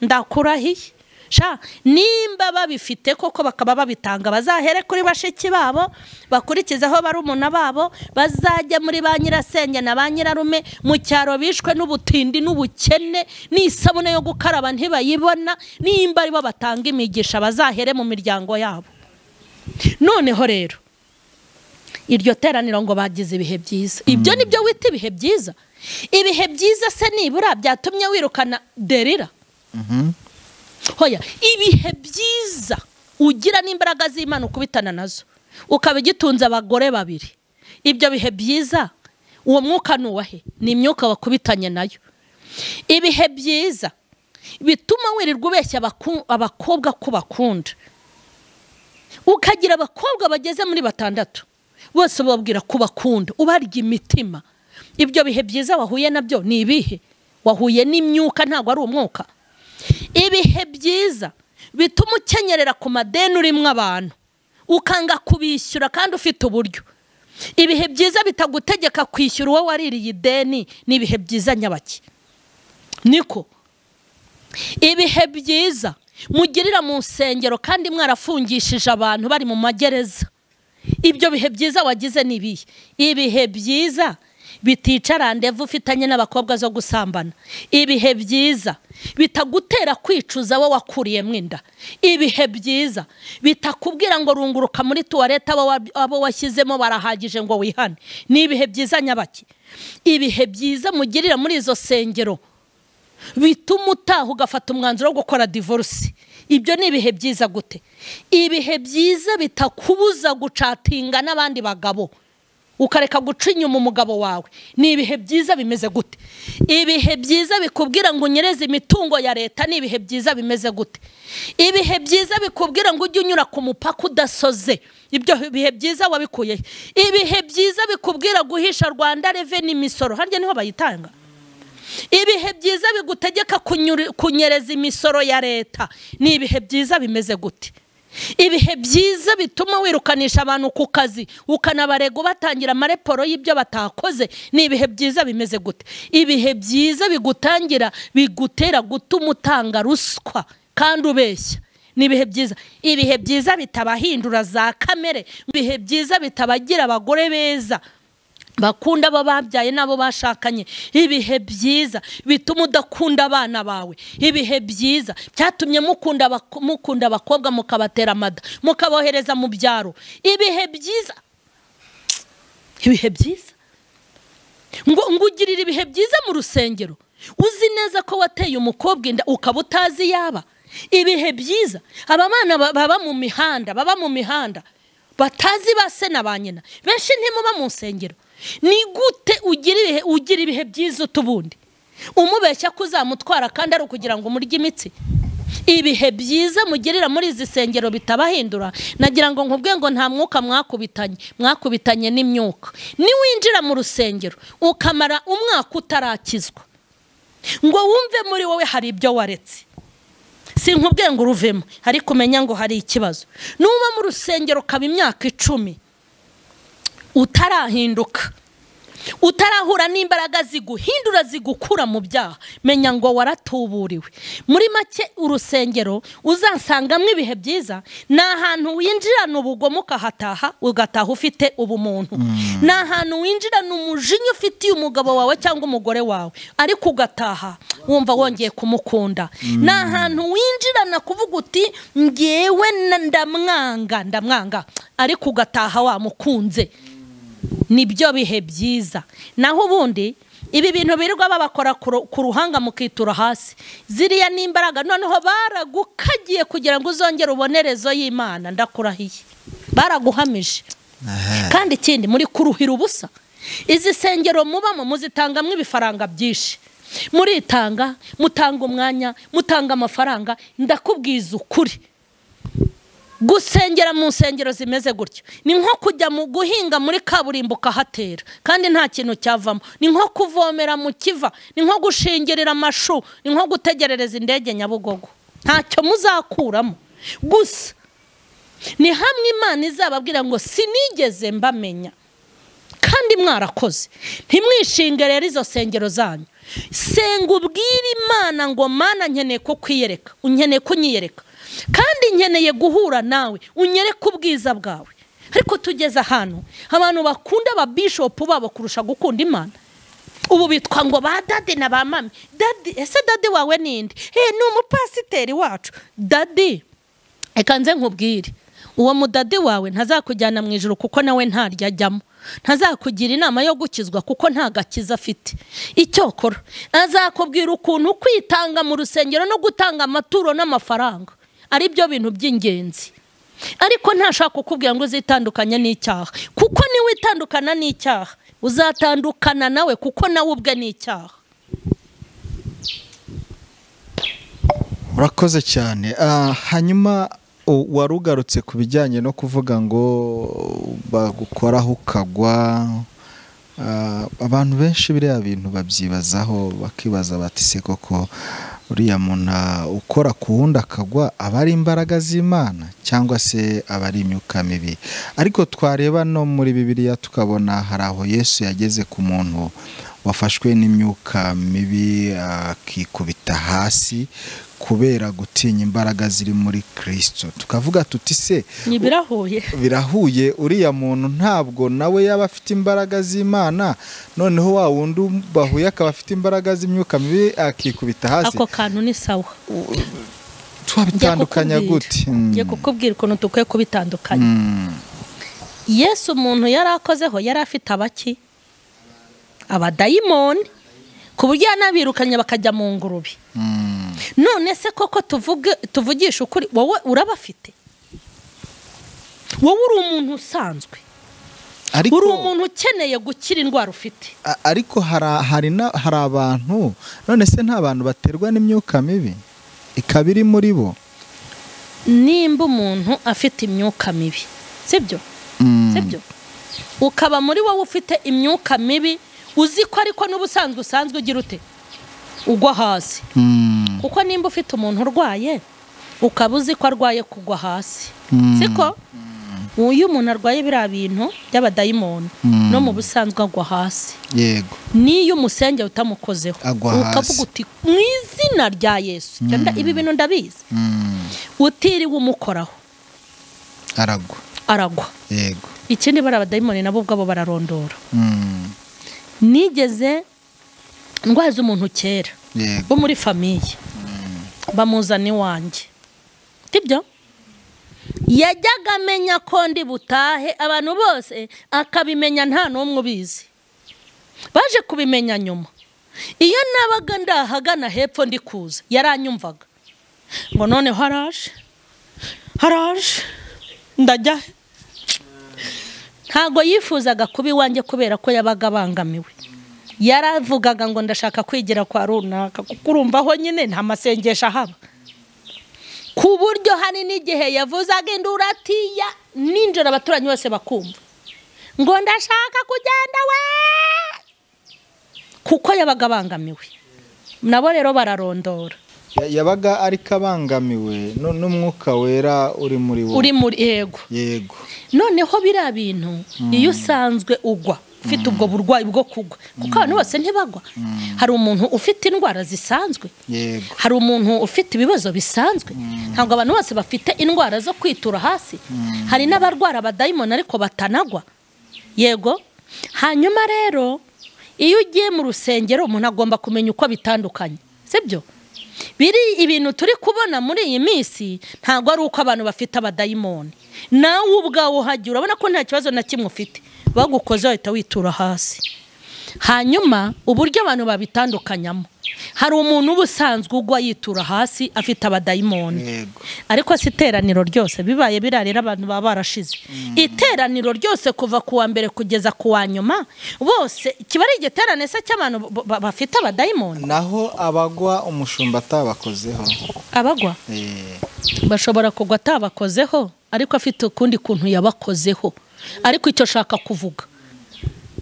Speaker 1: ndakurahiye sha, nimba babifite koko bakaba babitanga, bazahere kuri bashiki babo, bakurikizaho barumuna babo, bazajya muri ba nyirasenge na ba nyirarume mu cyaro bishwe n'ubutindi n'ubukene, n'isabune yo gukaraba ntibayibona. Nimba aribo batanga imigisha, bazahere mu miryango yabo. Noneho rero iryo teraniro ngo bagize ibihe byiza. Ibyo nibyo wita ibihe byiza? Ibihe byiza se nibura byatumye wirukana Derira? Hoya, ibihe byiza ugira n'imbaraga z'Imana ukubitana nazo, ukaba gitunze abagore babiri. Ibyo bihe byiza uwo mwuka nuwahe? Ni imyuka wakubitanye nayo. Ibihe byiza bituma wirirwa ubeshya abakobwa ko bakunda, ukagira abakobwa bageze muri 6 bose babwira ko bakunda, ubarya imitima. Ibyo bihe byiza wahuye nabyo ni ibihe? Wahuye n'imyuka, ntago ari umwuka. Ibihe byiza bituma ukenyerera ku madeni urimo abantu, ukanga kubishyura kandi ufite uburyo. Ibihe byiza bitagutegeka kwishyura uwo waririye ideni, ni ibihe byiza nyabaki. Niko ibihe byiza mugirira mu nsengero kandi mwarafungishije abantu bari mu magereza. Ibyo bihe byiza wagize ni ibihe? Ibihe byiza bitica randevu ufitanye n'abakobwa zo gusambana. Ibihe byiza bitagutera kwicuza wowe wakuriye mwinda. Ibihe byiza bitakubwira ngo runguruka muri tuwareta abo washyizemo barahagije ngo wihane. Ni ibihe byiza nyabaki. Ibihe byiza mugirira muri izo sengero bituma utaha ugafata umwanzuro wo gukora divorce. Ibyo ni ibihe byiza gute? Ibihe byiza bitakubuza gucatinga n'abandi bagabo, ukareka guca inyuma umugabo wawe. Ni ibihe byiza bimeze gute? Ibihe byiza bikubwira ngo unyereze imitungo ya leta. Ni ibihe byiza bimeze gute? Ibihe byiza bikubwira ngo ujye unyura ku mupaka udasoze. Ibyo bihe byiza wabikuye? Ibihe byiza bikubwira guhisha Rwanda Revenue imisoro, harya niho bayitanga. Ibihe byiza bigutegeka kunyereza imisoro ya leta. Ni ibihe byiza bimeze gute? Ibihe byiza bituma wirukanisha abantu ku kazi, ukanabarega batangira amareporo y'ibyo batakoze. Ni ibihe byiza bimeze gute? Ibihe byiza bigutera gutuma utanga ruswa kandi ubeshya. Ni ibihe byiza. Ibihe byiza bitabahindura za kamere. Ibihe byiza bitabagira abagore beza bakunda abo babyaye nabo bashakanye. Ibihe byiza bituma udakunda abana bawe. Ibihe byiza byatumye mukunda abakobwa mukabatera amada, mukabohereza mu byaro. Ibihe byiza. Ibihe byiza ngo ugirira ibihe byiza mu rusengero, uzi neza ko wateye umukobwa inda ukaba utazi yaba. Ibihe byiza abana baba mu mihanda batazi base na banyina, benshi ntimuba mu nsengero. Ni gute ugira ibihe byiza utubundi umubeshya kuzamutwara kandi ari ukugira ngo umurye imitsi? Ibihe byiza mugirira muri izi sengero bitabahindura. Nagira ngo nkubwe ngo nta mwuka mwakubitanye n'imyuka. Ni winjira mu rusengero ukamara umwaka utarakizwa, ngo wumve muri wowe hari ibyo waretse. Sinkubwe ngo uruvemo, ariko umenya ngo hari ikibazo. Nuba mu rusengero kaba imyaka 10 utarahinduka, utarahura n'imbaraga ziguhindura zigukura mu byaha, menya ngo waratuburiwe. Muri make urusengero uzansangamo ibihe byiza, ni ahantu winjirana ubugome ukahataha, ugataha ufite ubumuntu. Ni ahantu winjirana umujinya ufitiye umugabo wawe cyangwa umugore wawe, ariko ugataha wumva wongeye kumukunda. Ni ahantu winjirana kuvuga uti ngewe ndamwanga, ariko ugataha wamukunze. Nibyo bihe byiza. Naho ubundi ibi bintu birirwa babakora ku ruhanga mukitura hasi, ziriya n'imbaraga noneho baragukagiye kugira ngo uzongere ubonerezo y'Imana. Ndakurahiye baraguhamije. Kandi ikindi muri kuruhira ubusa. Izi sengero mubamo muzitangamwe ibifaranga byinshi, muritanga, mutanga umwanya, mutanga amafaranga. Ndakubwiza ukuri, gusengera mu nsengero zimeze gutyo ni nko kujya mu guhinga muri kaburimbo ukahatera kandi nta kintu cyavamo. Ni nko kuvomera mu kiva, ni nko gushingirira amashu, ni nko gutegerereza indege Nyabugogo. Ntacyo muzakuramo. Gusa ni hamwe Imana izababwira ngo sinigeze mbamenya kandi mwarakoze. Ntimwishinge rero izo sengero zanyu. Senga ubwire Imana ngo Mana nkeneye ko kwiyereka, unkeneye kunyiyereka, kandi nkeneye guhura nawe, unyereke ubwiza bwawe. Ariko tugeze ahantu abantu bakunda aba bishop babo kurusha gukunda Imana. Ubu bitwa ngo ba dade na ba mami. Dade, ese dade wawe ninde? Ni umupasiteri wacu. Dade, reka nze nkubwire, uwo mudade wawe ntazakujyana mu ijuru kuko nawe ntarya ajyamo. Ntazakugira inama yo gukizwa kuko nta gakiza afite. Icyokora azakubwira ukuntu kwitanga mu rusengero no gutanga amaturo n'amafaranga ari byo bintu by'ingenzi. Ariko ntashaka kukubwira ngo uzitandukanye n'icyaha, kuko niwe itandukana n'icyaha uzatandukana nawe, kuko nawe ubwe n'icyaha.
Speaker 2: Urakoze cyane. Hanyuma warugarutse ku bijyanye no kuvuga ngo bagukoraho ukagwa. Abantu benshi biriya bintu babyibazaho bakibaza bati se koko uriya muntu ukora ku wundi akagwa aba ari imbaraga z'Imana cyangwa se aba ari imyuka mibi? Ariko twareba no muri Bibiliya tukabona hari aho Yesu yageze ku muntu wafashwe n'imyuka mibi akikubita hasi kubera gutinya imbaraga ziri muri Kristo. Tukavuga tuti se birahuye uriya muntu ntabwo nawe yaba afite imbaraga z'Imana, noneho wa wundi bahuye akaba afite imbaraga z'imyuka mibi akikubita hasi?
Speaker 1: Ako kantu ni sawa.
Speaker 2: Twabitandukanya gute?
Speaker 1: Ngiye kukubwira ukuntu tukwiye kubitandukanya. Yesu umuntu yarakozeho yari afite abaki? Abadayimoni, ku buryo yanabirukanye bakajya mu ngurube. None se koko tuvugisha ukuri, wowe urabafite? Wowe uri umuntu usanzwe, uri umuntu ukeneye gukira indwara ufite.
Speaker 2: Ariko hari abantu, none se nta bantu baterwa n'imyuka mibi ikaba iri muri bo?
Speaker 1: Nimba umuntu afite imyuka mibi, sibyo? Sibyo? Ukaba muri wowe ufite imyuka mibi, uzi ko ariko n'ubusanzwe usanzwe ugira ute? Ugwa hasi. Kuko nimba ufite umuntu urwaye ukaba uzi ko arwaye kugwa hasi, siko? Uyu umuntu arwaye biriya bintu by'abadayimoni no mu busanzwe agwa hasi.
Speaker 2: Yego.
Speaker 1: Niyo umusenge utamukozeho ukavuga uti mu izina rya Yesu, ibi bintu ndabizi, utiriwe umukoraho aragwa.
Speaker 2: Yego.
Speaker 1: Ikindi bara abadayimoni nabo ubwabo bararondora. Nigeze ndwaza umuntu kera bo muri famiye, bamuzana iwanjye, sibyo? Yajyaga amenya ko ndi butahe, abantu bose akabimenya nta n'umwe ubizi. Baje kubimenya nyuma, iyo nabaga ndahagana hepfo ndi kuza yaranyumvaga ngo none haraje ndajya. Ntago yifuzaga kuba iwanjye kubera ko yabaga bangamiwe. Yaravugaga ngo ndashaka kwigira kwa runaka, kuko urumva aho nyine nta masengesho haba. Ku buryo hani n'igihe yavuzaga induru atiya ninjoro abaturanyi bose bakumva ngo ndashaka kugenda we, kuko yabaga bangamiwe. Nabo rero bararondora.
Speaker 2: Yabaga ari kabangamiwe n'umwuka wera uri muri wo.
Speaker 1: Uri muri yego.
Speaker 2: Yego.
Speaker 1: Noneho biriya bintu iyo usanzwe ugwa ufite ubwo burwayi bwo kugwa kuko abantu bose ntibagwa hari umuntu ufite indwara zisanzwe hari umuntu ufite ibibazo bisanzwe ntabwo abantu bose bafite indwara zo kwitura hasi hari n'abarwara abadayimoni ariko batanagwa yego hanyuma rero iyo ugiye mu rusengero umuntu agomba kumenya uko bitandukanye sibyo biri ibintu turi kubona muri iyi minsi ntabwo ari uko abantu bafite abadayimoni nawe ubwawe uhagiye urabona ko nta kibazo na kimwe ufite bagukoze wahita witura hasi hanyuma uburyo abantu babitandukanyamo hari umuntu ubusanzwe ugwa yitura hasi afite abadayimoni ariko si iteraniro ryose bibaye birarira abantu baba barashize iteraniro ryose kuva ku wa mbere kugeza ku wa nyuma bose kiba ari igiterane se cy'abantu bafite abadayimoni
Speaker 2: naho abagwa umushumba atabakozeho
Speaker 1: abagwa bashobora kugwa atabakozeho ariko afite ukundi kuntu yabakozeho ariko icyo shaka kuvuga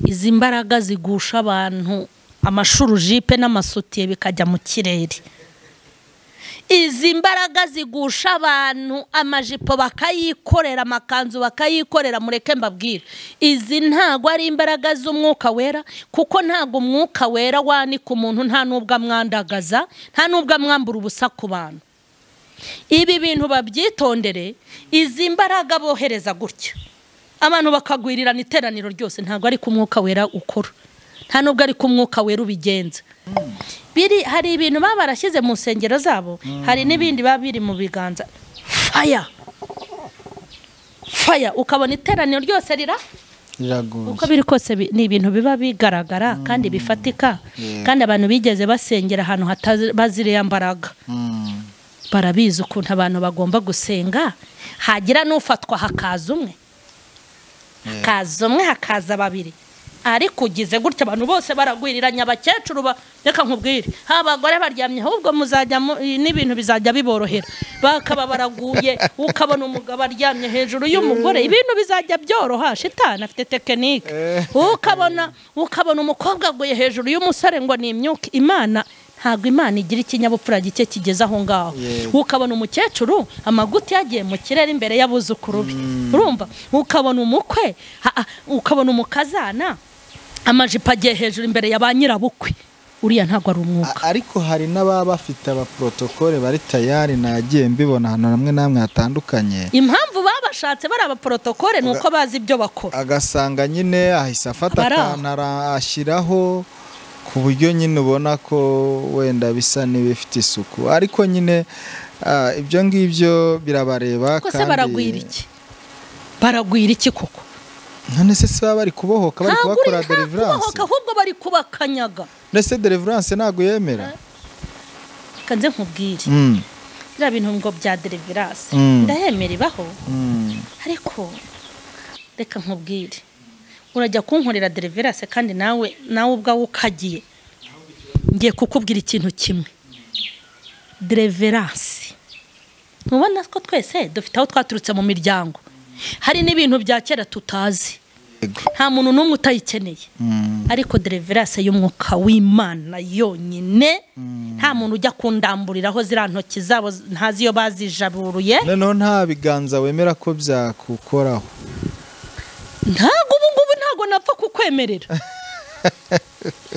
Speaker 1: izi mbaraga zigusha abantu amashuru jipe n'amasutiye bikajya mu kirere izi mbaraga zigusha abantu amajipo bakayikorera amakanzu bakayikorera mureke mbabwira izi ntago ari imbaraga z'umwuka wera kuko ntago umwuka wera wanika umuntu nta nubwo amwandagaza nta nubwo amwambura ubusa ku bantu ibi bintu babyitondere izi mbaraga bohereza gutya abantu bakagwirirana iteraniro ryose ntago ari ku mwuka wera ukora nta nubwo ari ku mwuka wera ubigenza hari ibintu baba barashyize mu nsengero zabo hari n'ibindi baba biri mu biganza faya ukabona iteraniro ryose
Speaker 2: riraguye
Speaker 1: uko biri kose ni ibintu biba bigaragara kandi bifatika kandi abantu bigeze basengera ahantu baziriya mbaraga barabizi ukuntu abantu bagomba gusenga hagira n'ufatwa hakaza umwe hakaza babiri ariko ugize gutya abantu bose baragwiriranya abakecuru reka nkubwire abagore baryamye ahubwo muzajya n'ibintu bizajya biborohera bakaba baraguye ukabona umugabo aryamye hejuru y'umugore ibintu bizajya byoroha shitani afite tekinike ukabona umukobwa aguye hejuru y'umusore ngo ni imyuka Imana ntabwo Imana igira ikinyabupfura gike kigeze aho ngaho ukabona umukecuru amaguti yagiye mu kirere imbere y'abuzukuru be urumva ukabona umukwe ukabona umukazana amajipo agiye hejuru imbere ya ba nyirabukwe uriya ntabwo ari umwuka
Speaker 2: ariko hari n'ababa bafite abaprotokole bari tayari nagiye mbibona ahantu hamwe namwe hatandukanye
Speaker 1: impamvu babashatse bari abaprotokole ni uko bazi ibyo bakora
Speaker 2: agasanga nyine ahise afata akantara ashyiraho ku buryo nyine ubona ko wenda bisa n'ibifite isuku ariko nyine ibyo ngibyo birabareba
Speaker 1: kandi se baragwira iki koko
Speaker 2: none se baba bari kubohoka bari kubakora deliverance
Speaker 1: ahubwo bari kubakanyaga
Speaker 2: ndetse deliverance ntabwo yemera
Speaker 1: kanze nkubwire biriya bintu ngo bya deliverance ndahemera ibaho ariko reka nkubwire urajya kunkorera deliverance kandi nawe ubwawe ukagiye ngiye kukubwira ikintu kimwe deliverance ntubona ko twese dufite aho twaturutse mu miryango hari n'ibintu bya kera tutazi nta muntu n'umwe utayikeneye ariko deliverance y'umwuka w'Imana yonyine nta muntu ujya kundamburiraho ziriya ntoki zabo ntazi iyo bazijaburuye
Speaker 2: noneho nta biganza wemera ko byakukoraho
Speaker 1: ntago ntago napfa kukwemerera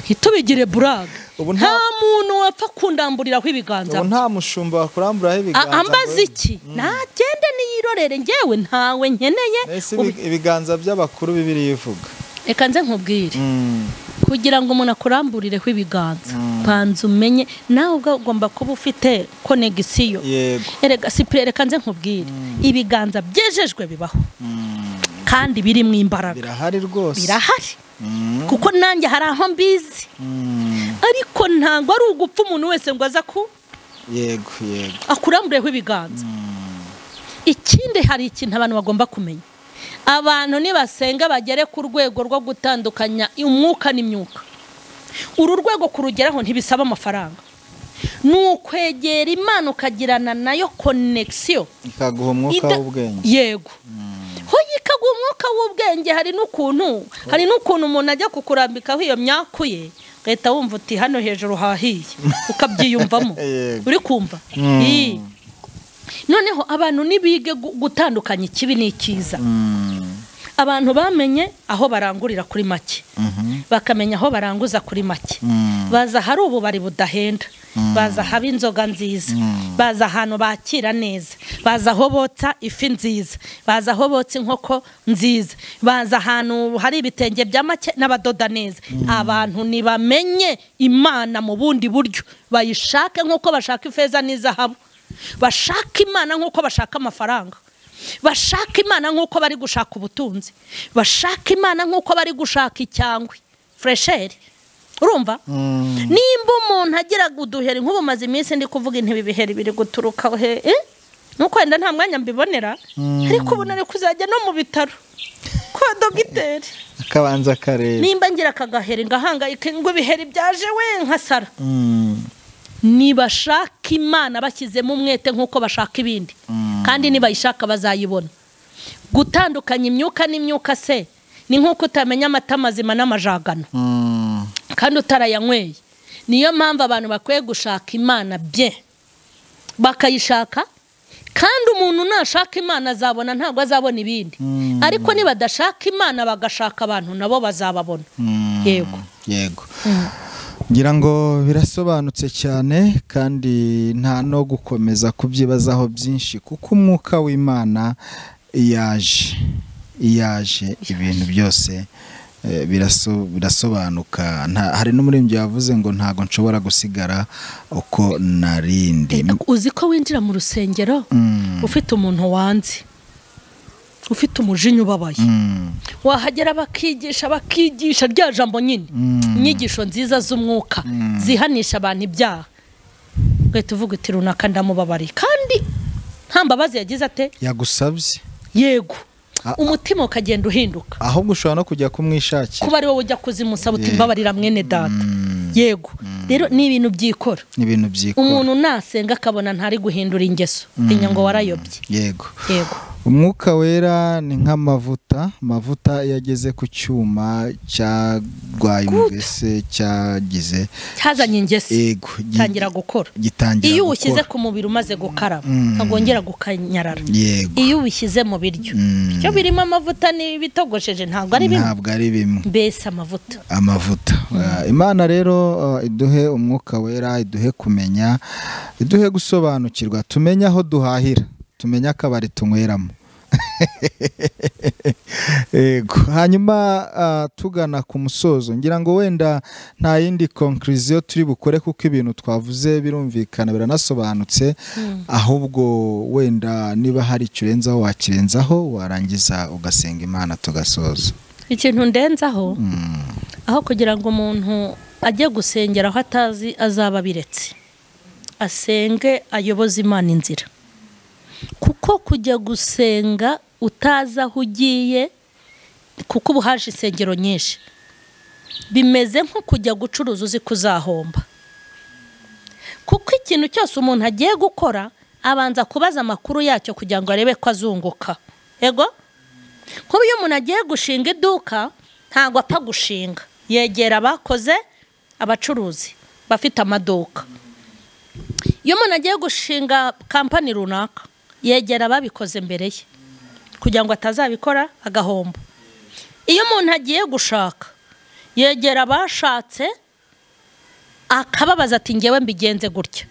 Speaker 1: hitubigire buraga nta muntu wapfa kundamburiraho ibiganza
Speaker 2: nta mushumba wakuramburaho ibiganza
Speaker 1: ambaza iki nagende niyirorere ngewe ntawe nkeneye
Speaker 2: ibiganza by'abakuru bibiri yivuga
Speaker 1: reka nze nkubwire kugira ngo umuntu akuramburireho ibiganza banza umenye nawe ugomba kuba ufite konegisiyo reka nze nkubwire ibiganza byejejwe bibaho kandi biri mu imbaraga
Speaker 2: birahari rwose
Speaker 1: birahari kuko nanjye hari aho mbizi ariko ntabwo ari ugupfa umuntu wese ngo aza
Speaker 2: yego
Speaker 1: akurambureho ibiganza ikindi hari ikintu abantu bagomba kumenya abantu nibasenga bagere ku rwego rwo gutandukanya umwuka n'imyuka uru rwego kurugeraho ntibisaba amafaranga nukwegera Imana ukagirana nayo connection
Speaker 2: ikaguha umwuka w'ubwenge
Speaker 1: yego ikaguha umwuka w'ubwenge hari n'ukuntu umuntu ajya kukurambikaho iyo myaku ye leta wumva uti hano hejuru hahiye ukabyiyumvamo uri kumva noneho abantu nibige gutandukanya ikibi n'ikiza abantu bamenye aho barangurira kuri make, bakamenya aho baranguza kuri make, baza hari ububari budahenda, baza haba inzoga nziza, baza ahantu bakira neza, baza aho botsa ifi nziza, baza aho botsa inkoko nziza, baza ahantu hari ibitenge bya make n'abadoda neza. Abantu nibamenye Imana mu bundi buryo, bayishake nk'uko bashaka ifeza n'izahabu, bashaka Imana nk'uko bashaka amafaranga, bashaka Imana nk'uko bari gushaka ubutunzi, bashaka Imana nk'uko bari gushaka icyangwe fresheri. Urumva? Nimba umuntu agira uduheri nk'ubu maze iminsi ndi kuvuga intebe ibiheri biri guturuka he, nuko wenda nta mwanya mbibonera, ariko ubona ari kuzajya no mu bitaro kwa dogiteri
Speaker 2: akabanza kareba.
Speaker 1: Nimba ngira akagaheri ngahangayike ngo ibiheri byaje we nkasara. Nibashaka Imana bashyizemo umwete nk'uko bashaka ibindi, kandi nibayishaka bazayibona. Gutandukanya imyuka n'imyuka se ni nk'uko utamenya amata mazima n'amajagano kandi utarayanyweye. Niyo mpamvu abantu bakwiye gushaka Imana bye, bakayishaka, kandi umuntu nashaka Imana azabona, ntabwo azabona ibindi. Ariko niba badashaka Imana bagashaka abantu, nabo bazababona. Yego
Speaker 2: yego. Ngira ngo birasobanutse cyane, kandi nta no gukomeza kubyibazaho byinshi, kuko umwuka w'Imana iyaje ibintu byose birasobanuka. Hari n'umuririmbyi yavuze ngo ntago nshobora gusigara uko narindi.
Speaker 1: Uzi ko winjira mu rusengero ufite umuntu wanze, ufite umujinya ubabaye, wahagera bakigisha rya jambo nyine, inyigisho nziza z'umwuka zihanisha abantu ibyaha, ugahita uvuga uti runaka ndamubabariye, kandi nta mbabazi yagize ate yagusabye. Yego, umutima ukagenda uhinduka,
Speaker 2: ahubwo ushobora no kujya kumwishakira, kuba
Speaker 1: ari wowe ujya kuzimusaba uti mbabarira mwene data. Yego, rero ni ibintu byikora, umuntu nasenga akabona ntari guhindura ingeso, inyango warayobye.
Speaker 2: Yego. Umwuka wera ni nk'amavuta, amavuta yageze ku cyuma cyarwaye umugese, cyazanye
Speaker 1: ingese, yego, tangira gukora. Iyo ushyize ku mubiri umaze gukaraba ntagongera gukanyarara. Iyo ubishyize mu biryo, cyo birimo amavuta n'ibitogosheje ntabwo ari bimwe. Mbese amavuta.
Speaker 2: Imana rero iduhe umwuka wera, iduhe kumenya, iduhe gusobanukirwa, tumenye aho duhahira, tumenye akabari tunyweramo. Yego. Hanyuma tugana ku musozo, ngira ngo wenda nta yindi conclusion turi bukore, kuko ibintu twavuze birumvikana biranasobanutse, ahubwo wenda niba hari icurenzaho wakirenzaho, warangiza ugasenga Imana tugasoza.
Speaker 1: Ikintu ndenzaho, aho kugira ngo umuntu ajye gusengera aho atazi azaba biretse, asenge ayoboze Imana inzira. Kuko kujya gusenga utaza aho ugiye, kuko ubu haje insengero nyinshi, bimeze nko kujya gucuruza uzi kuzahomba. Kuko ikintu cyose umuntu agiye gukora abanza kubaza amakuru yacyo kugira ngo arebe ko azunguka. Yego, kuko iyo umuntu agiye gushinga iduka ntabwo apfa gushinga, yegera abakoze, abacuruzi bafite amaduka. Iyo umuntu agiye gushinga kampani runaka, yegera ababikoze mbere ye kugira ngo atazabikora agahomba. Iyo umuntu agiye gushaka, yegera abashatse akababaza ati ngewe mbigenze gutya.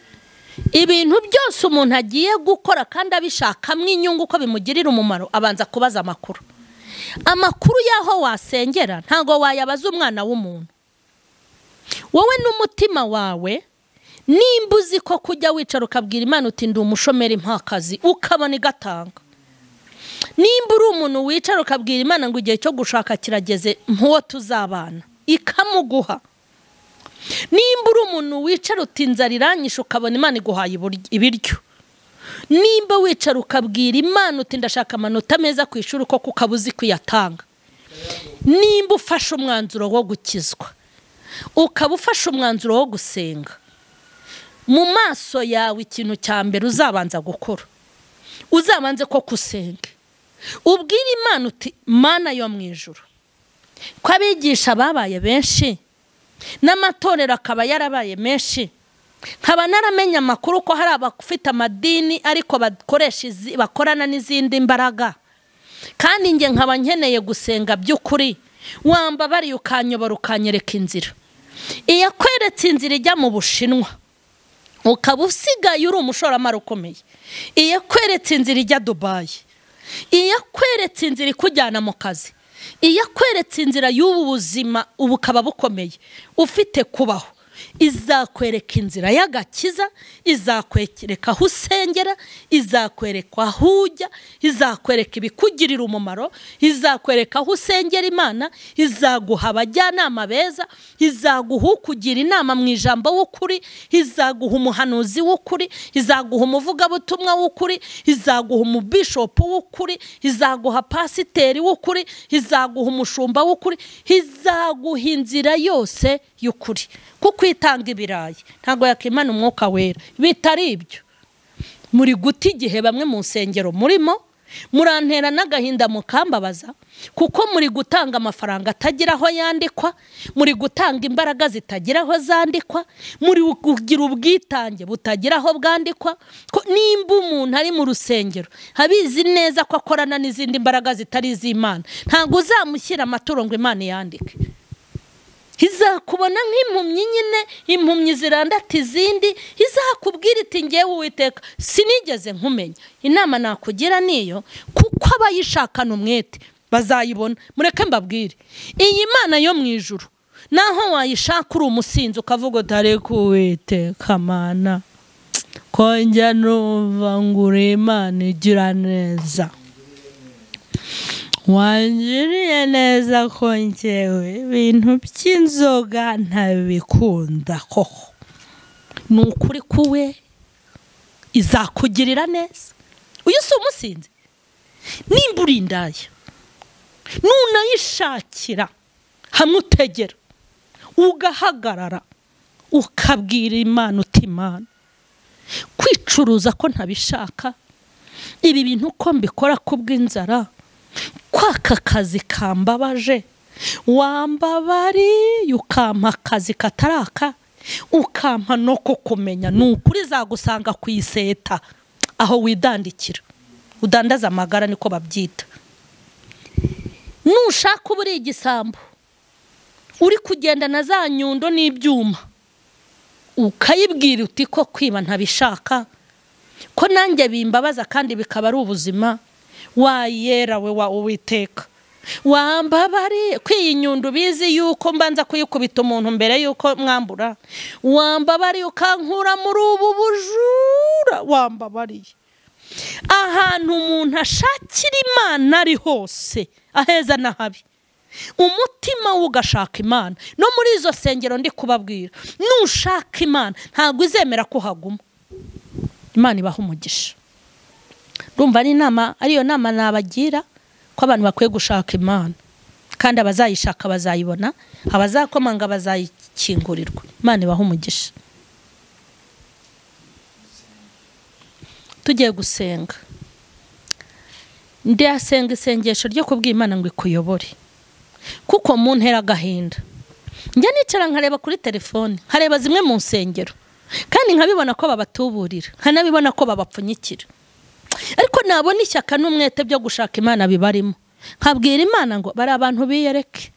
Speaker 1: Ibintu byose umuntu agiye gukora kandi abishakamo inyungu ko bimugirira umumaro, abanza kubaza amakuru. Amakuru y'aho wasengera ntago wayabaza umwana w'umuntu. Wowe n'umutima wawe, nimba uzi ko kujya wicara ukabwira Imana uti ndi umushomeri mpakazi, ukabona igatanga. Nimba uri umuntu wicara ukabwira Imana ngo igihe cyo gushaka kirageze mpuwo tuzabana, ikamuguha. Nimba uri umuntu wicara uti inzara iranyishe, ukabona Imana iguhaye ibiryo. Nimba wicara ukabwira Imana uti ndashaka amanota meza ku ishuri ko kukabuzi kuyatanga. Nimba ufashe umwanzuro wo gukizwa, ukaba ufashe umwanzuro wo gusenga, mu maso yawe ikintu cya mbere uzabanza gukora, uzabanze ko kusenge, ubwira Imana uti Mana yo mu ijuru, ko abigisha babaye benshi n'amatorero akaba yarabaye menshi, nkaba naramenya amakuru ko hari abafite amadini ariko bakorana n'izindi mbaraga, kandi nge nkaba nkeneye gusenga by'ukuri, wambabariye ukanyobora ukanyereka inzira. Iyo akweretse inzira ijya mu Bushinwa ukaba usigaye uri umushoramari ukomeye, iyo akweretse inzira ijya Dubai, iyo akweretse inzira ikujyana mu kazi, iyo akweretse inzira y'ubu buzima ubu ukaba bukomeye ufite kubaho, izakwereka inzira y'agakiza, izakwereka aho usengera, izakwereka aho ujya, izakwereka ibikugirira umumaro, izakwereka aho usengera Imana, izaguha abajyanama beza, izaguha ukugira inama mu ijambo w'ukuri, izaguha umuhanuzi w'ukuri, izaguha umuvugabutumwa w'ukuri, izaguha umubishopu w'ukuri, izaguha pasiteri w'ukuri, izaguha umushumba w'ukuri, izaguha inzira yose y'ukuri. Kuko itanga ibirayi ntago yakimana umwuka wera. Bitari ibyo muri guti igihe bamwe mu nsengero murimo murantera n'agahinda mukambabaza, kuko muri gutanga amafaranga atagira aho yandikwa, muri gutanga imbaraga zitagira aho zandikwa, muri kugira ubwitange butagira aho bwandikwa. Ko nimba umuntu ari mu rusengero habizi neza ko akorana n'izindi mbaraga zitari iz'Imana, ntago uzamushyira amaturo ngo Imana yandike. Izakubona nk'impumyi nyine, impumyi zirandata izindi, izakubwira iti ngewe Uwiteka sinigeze nkumenya. Inama nakugira niyo, kuko abayishakana umwete bazayibona. Mureke mbabwire, iyi Mana yo mu ijuru naho wayishaka uri umusinzi ukavuga utare Uwiteka Mana ko njya numva ngure Imana igira neza, wangiriye neza ko njyewe ibintu by'inzoga ntabikunda koko, ni ukuri kuwe izakugirira neza. Uyu si umusinzi, nimba uri indaya nunayishakira hamwe utegera ugahagarara ukabwira Imana uti Imana kwicuruza ko ntabishaka, ibi bintu ko mbikora kubw'inzara, kwaka kazi kambabaje, wambabari ukampa akazi kataraka, ukampa no kukumenya, nukuri zagusanga ku iseta aho widandikira udandaza amagara niko babyita. Nushaka uburi igisambo uri kugenda na za nyundo n'ibyuma ukayibwira uti ko kwiba ntabishaka, ko nanjye bimbabaza kandi bikaba ari ubuzima, wayera we wa Uwiteka wambabari kwiyinyundo bizi yuko mbanza kuyikubita umuntu mbere yuko mwambura, wambabari ukankura muri ubu bujura, wambabari ahantu umuntu ashakira Imana ari hose aheza na habi, umutima ugashaka Imana. No muri izo sengero ndi kubabwira, nushaka Imana ntago izemera ko haguma. Imana ibahe umugisha. Ndumva ari inama, ariyo nama nabagira ko abantu bakwiye gushaka Imana, kandi abazayishaka bazayibona, abazakomanga bazayikingurirwa. Imana ibahe umugisha. Tugiye gusenga, ndasenga isengesho ryo kubwira Imana ngo ikuyobore, kuko mu ntera agahinda njya nicara nkareba kuri telefone, nkareba zimwe mu nsengero, kandi nkabibona ko babatuburira, nkanabibona ko babapfunyikira, ariko nabona ishyaka n'umwete byo gushaka Imana bibarimo, nkabwira Imana ngo bari abantu biyereke.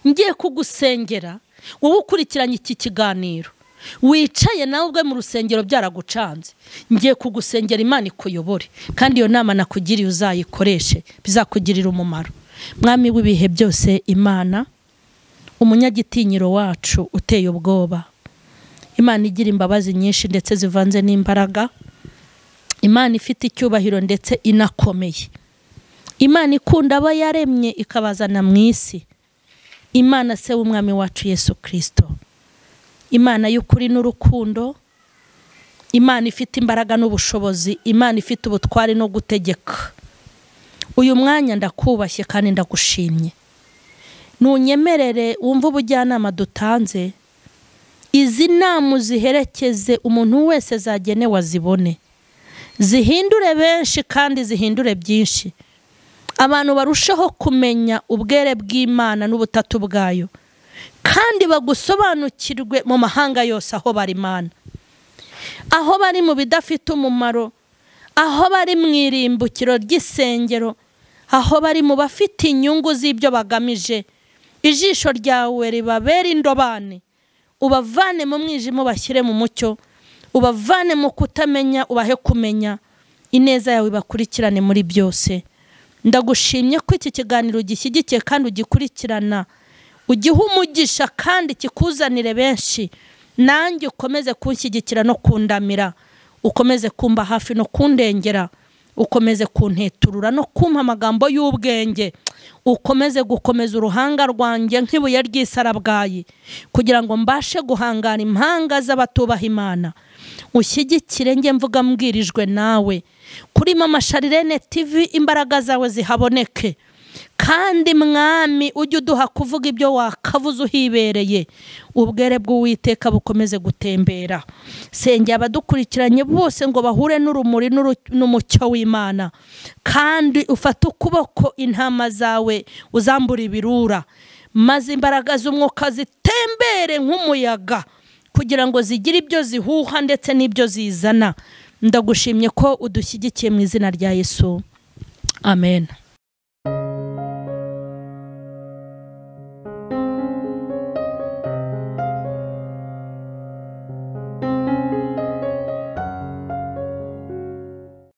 Speaker 1: Ngiye kugusengera wowe ukurikiranye iki kiganiro, wicaye nawe ubwe mu rusengero byaragucanze, ngiye kugusengera Imana ikuyobore, kandi iyo nama nakugiriye uzayikoreshe, bizakugirira umumaro. Mwami w'ibihe byose Imana, umunyagitinyiro wacu uteye ubwoba, Imana igira imbabazi nyinshi ndetse zivanze n'imbaraga, Imana ifite icyubahiro ndetse inakomeye, Imana ikunda aba yaremye ikabazana mu isi, Imana se w'umwami wacu Yesu Kristo, Imana y'ukuri n'urukundo, Imana ifite imbaraga n'ubushobozi, Imana ifite ubutwari no gutegeka. Uyu mwanya ndakubashye kandi ndagushimye, nunyemerere wumva ubujyanama dutanze, izi nama ziherekeze umuntu wese zagenewe azibone, zihindure benshi kandi zihindure byinshi, abantu barushaho kumenya ubwere bw'Imana n'ubutatu bwayo, kandi bagusobanukirwe mu mahanga yose aho bari Imana, aho bari mu bidafite umumaro, aho bari mu irimbukiro ry'isengero, aho bari mu bafite inyungu z'ibyo bagamije. Ijisho ryawe ribabera indobane, ubavane mu mwijima ubashyire mu mucyo, ubavane mu kutamenya ubahe kumenya, ineza yawe bakurikirane muri byose. Ndagushimye ko iki kiganiro gishyigikiye kandi ugikurikirana, ugiha umugisha kandi kikuzanire benshi. Nanjye ukomeze kunshyigikira no kundamira, ukomeze kumba hafi no kundengera, ukomeze kunteturura no kumpa amagambo y'ubwenge, ukomeze gukomeza uruhanga rwanjye nk'ibuye ry'isarabwayi, kugira ngo mbashe guhangana impanga z'abatubaha Imana. Ushyigikire njye mvuga mbwirijwe nawe. Kuri MAMACHARLENE TV imbaraga zawe zihaboneke, kandi mwami ujye uduha kuvuga ibyo wakavuze uhibereye. Ubwere bw'Uwiteka bukomeze gutembera. Sengera abadukurikiranye bose ngo bahure n'urumuri n'umucyo w'Imana, kandi ufate ukuboko intama zawe uzambura ibirura, maze imbaraga z'umwuka zitembere nk'umuyaga, kugira ngo zigire ibyo zihuha ndetse n'ibyo zizana. Ndagushimye ko udushyigikiye mu izina rya Yesu. Amen.